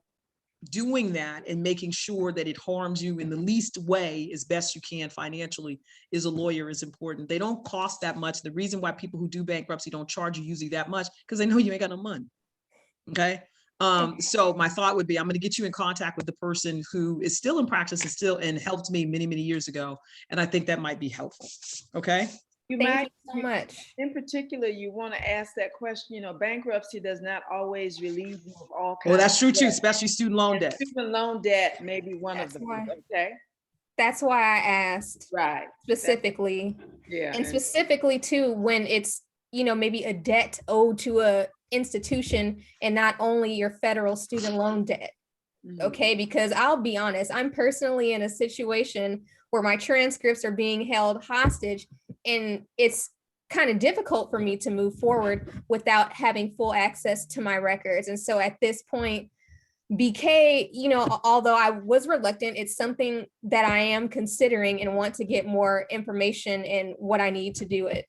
Speaker 1: doing that and making sure that it harms you in the least way as best you can financially is a lawyer is important. They don't cost that much. The reason why people who do bankruptcy don't charge you usually that much, because they know you ain't got no money. Okay. So my thought would be, I'm going to get you in contact with the person who is still in practice and helped me many, many years ago. And I think that might be helpful. Okay.
Speaker 10: Thank you so much.
Speaker 11: In particular, you want to ask that question, you know, bankruptcy does not always relieve you of all kinds.
Speaker 1: Well, that's true
Speaker 11: of
Speaker 1: too, especially student loan debt.
Speaker 11: Student loan debt may be one of them, okay?
Speaker 10: That's why I asked.
Speaker 11: Right.
Speaker 10: Specifically.
Speaker 11: Yeah.
Speaker 10: And specifically too, when it's, you know, maybe a debt owed to a institution and not only your federal student loan debt. Okay, because I'll be honest, I'm personally in a situation where my transcripts are being held hostage, and it's kind of difficult for me to move forward without having full access to my records. And so at this point, BK, you know, although I was reluctant, it's something that I am considering and want to get more information in what I need to do it.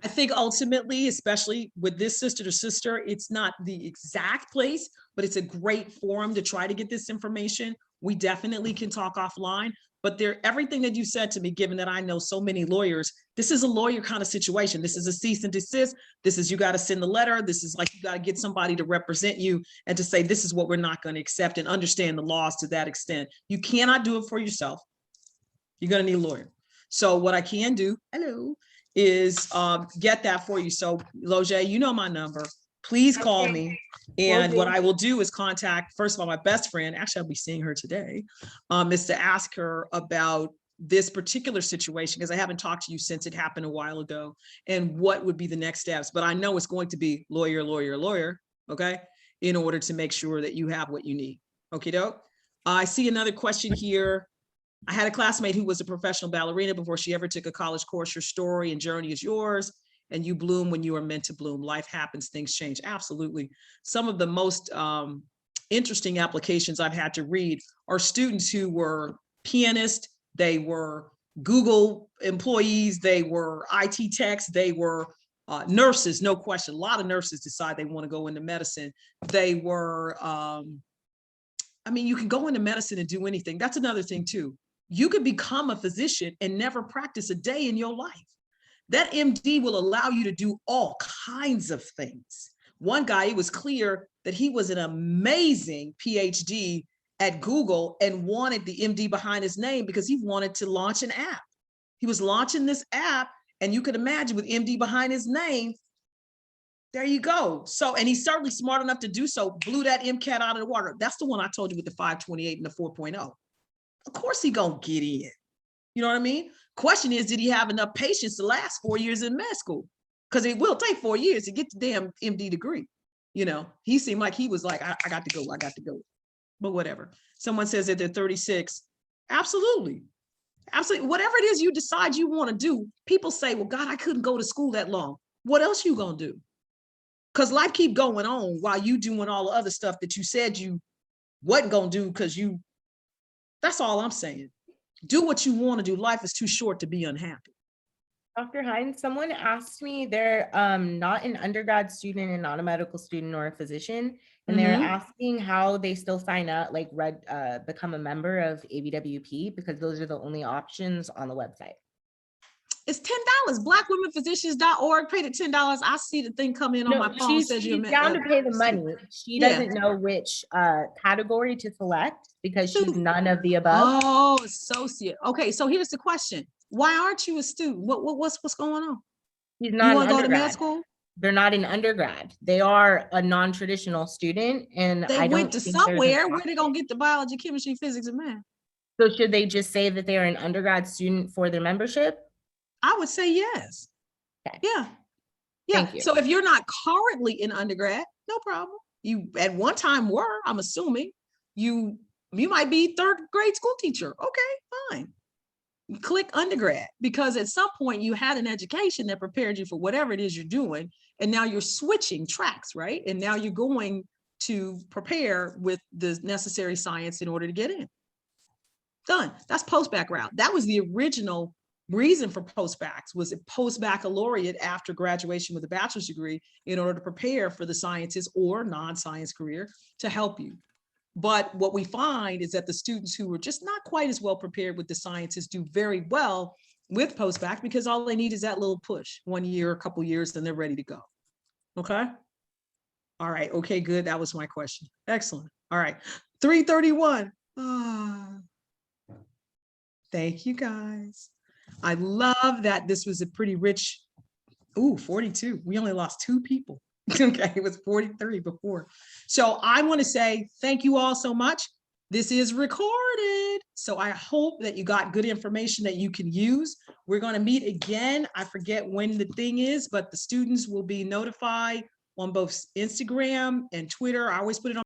Speaker 1: I think ultimately, especially with this sister to sister, it's not the exact place, but it's a great forum to try to get this information. We definitely can talk offline, but everything that you said to me, given that I know so many lawyers, this is a lawyer kind of situation. This is a cease and desist. This is, you got to send the letter. This is like, you got to get somebody to represent you and to say, this is what we're not going to accept, and understand the laws to that extent. You cannot do it for yourself. You're going to need a lawyer. So what I can do, is get that for you. So Lojay, you know my number. Please call me. And what I will do is contact, first of all, my best friend, actually I'll be seeing her today, is to ask her about this particular situation, because I haven't talked to you since it happened a while ago, and what would be the next steps. But I know it's going to be lawyer, lawyer, lawyer, okay, in order to make sure that you have what you need. Okay, doke. I see another question here. I had a classmate who was a professional ballerina before she ever took a college course. Your story and journey is yours, and you bloom when you are meant to bloom. Life happens, things change. Absolutely. Some of the most interesting applications I've had to read are students who were pianists, they were Google employees, they were IT techs, they were nurses, no question. A lot of nurses decide they want to go into medicine. They were, I mean, you can go into medicine and do anything. That's another thing too. You could become a physician and never practice a day in your life. That MD will allow you to do all kinds of things. One guy, it was clear that he was an amazing PhD at Google and wanted the MD behind his name because he wanted to launch an app. He was launching this app, and you could imagine with MD behind his name, there you go. So, and he's certainly smart enough to do so, blew that MCAT out of the water. That's the one I told you with the 528 and the 4.0. Of course he gonna get in. You know what I mean? Question is, did he have enough patience to last 4 years in med school? Because it will take 4 years to get the damn MD degree. You know, he seemed like he was like, I got to go, I got to go. But whatever. Someone says that they're 36. Absolutely. Absolutely. Whatever it is you decide you want to do, people say, well, God, I couldn't go to school that long. What else you gonna do? Because life keep going on while you doing all the other stuff that you said you wasn't gonna do because you, that's all I'm saying. Do what you want to do. Life is too short to be unhappy.
Speaker 2: Dr. Hines, someone asked me, they're not an undergrad student and not a medical student or a physician, and they're asking how they still sign up, like become a member of ABWP, because those are the only options on the website.
Speaker 3: It's $10. Blackwomenphysicians.org paid it $10. I see the thing come in on my phone.
Speaker 2: She's
Speaker 3: Says you're
Speaker 2: down to pay the money. She
Speaker 3: Yeah.
Speaker 2: doesn't know which category to select because she's none of the above.
Speaker 3: Oh, associate. Okay, so here's the question. Why aren't you a student? What's going on?
Speaker 2: She's
Speaker 3: You
Speaker 2: not
Speaker 3: want
Speaker 2: an
Speaker 3: to go to med
Speaker 2: undergrad.
Speaker 3: school?
Speaker 2: They're not an undergrad. They are a non-traditional student, and
Speaker 3: They
Speaker 2: I don't
Speaker 3: went to
Speaker 2: think there's a
Speaker 3: somewhere. Where they gonna get the biology, chemistry, physics, and math?
Speaker 2: So should they just say that they are an undergrad student for their membership?
Speaker 3: I would say yes.
Speaker 2: Okay.
Speaker 3: Yeah. Yeah.
Speaker 2: Thank you.
Speaker 3: So if you're not currently in undergrad, no problem. You at one time were, I'm assuming. You might be third grade school teacher. Okay, fine. Click undergrad, because at some point you had an education that prepared you for whatever it is you're doing. And now you're switching tracks, right? And now you're going to prepare with the necessary science in order to get in. Done. That's post-bac route. That was the original reason for post-bacs, was a post-baccalaureate after graduation with a bachelor's degree in order to prepare for the sciences or non-science career to help you. But what we find is that the students who were just not quite as well prepared with the sciences do very well with post-bac, because all they need is that little push, 1 year, a couple years, and they're ready to go. Okay. All right. Okay, good. That was my question. Excellent. All right. 331. Thank you, guys. I love that this was a pretty rich, 42. We only lost 2 people. Okay, it was 43 before. So I want to say thank you all so much. This is recorded. So I hope that you got good information that you can use. We're going to meet again. I forget when the thing is, but the students will be notified on both Instagram and Twitter. I always put it on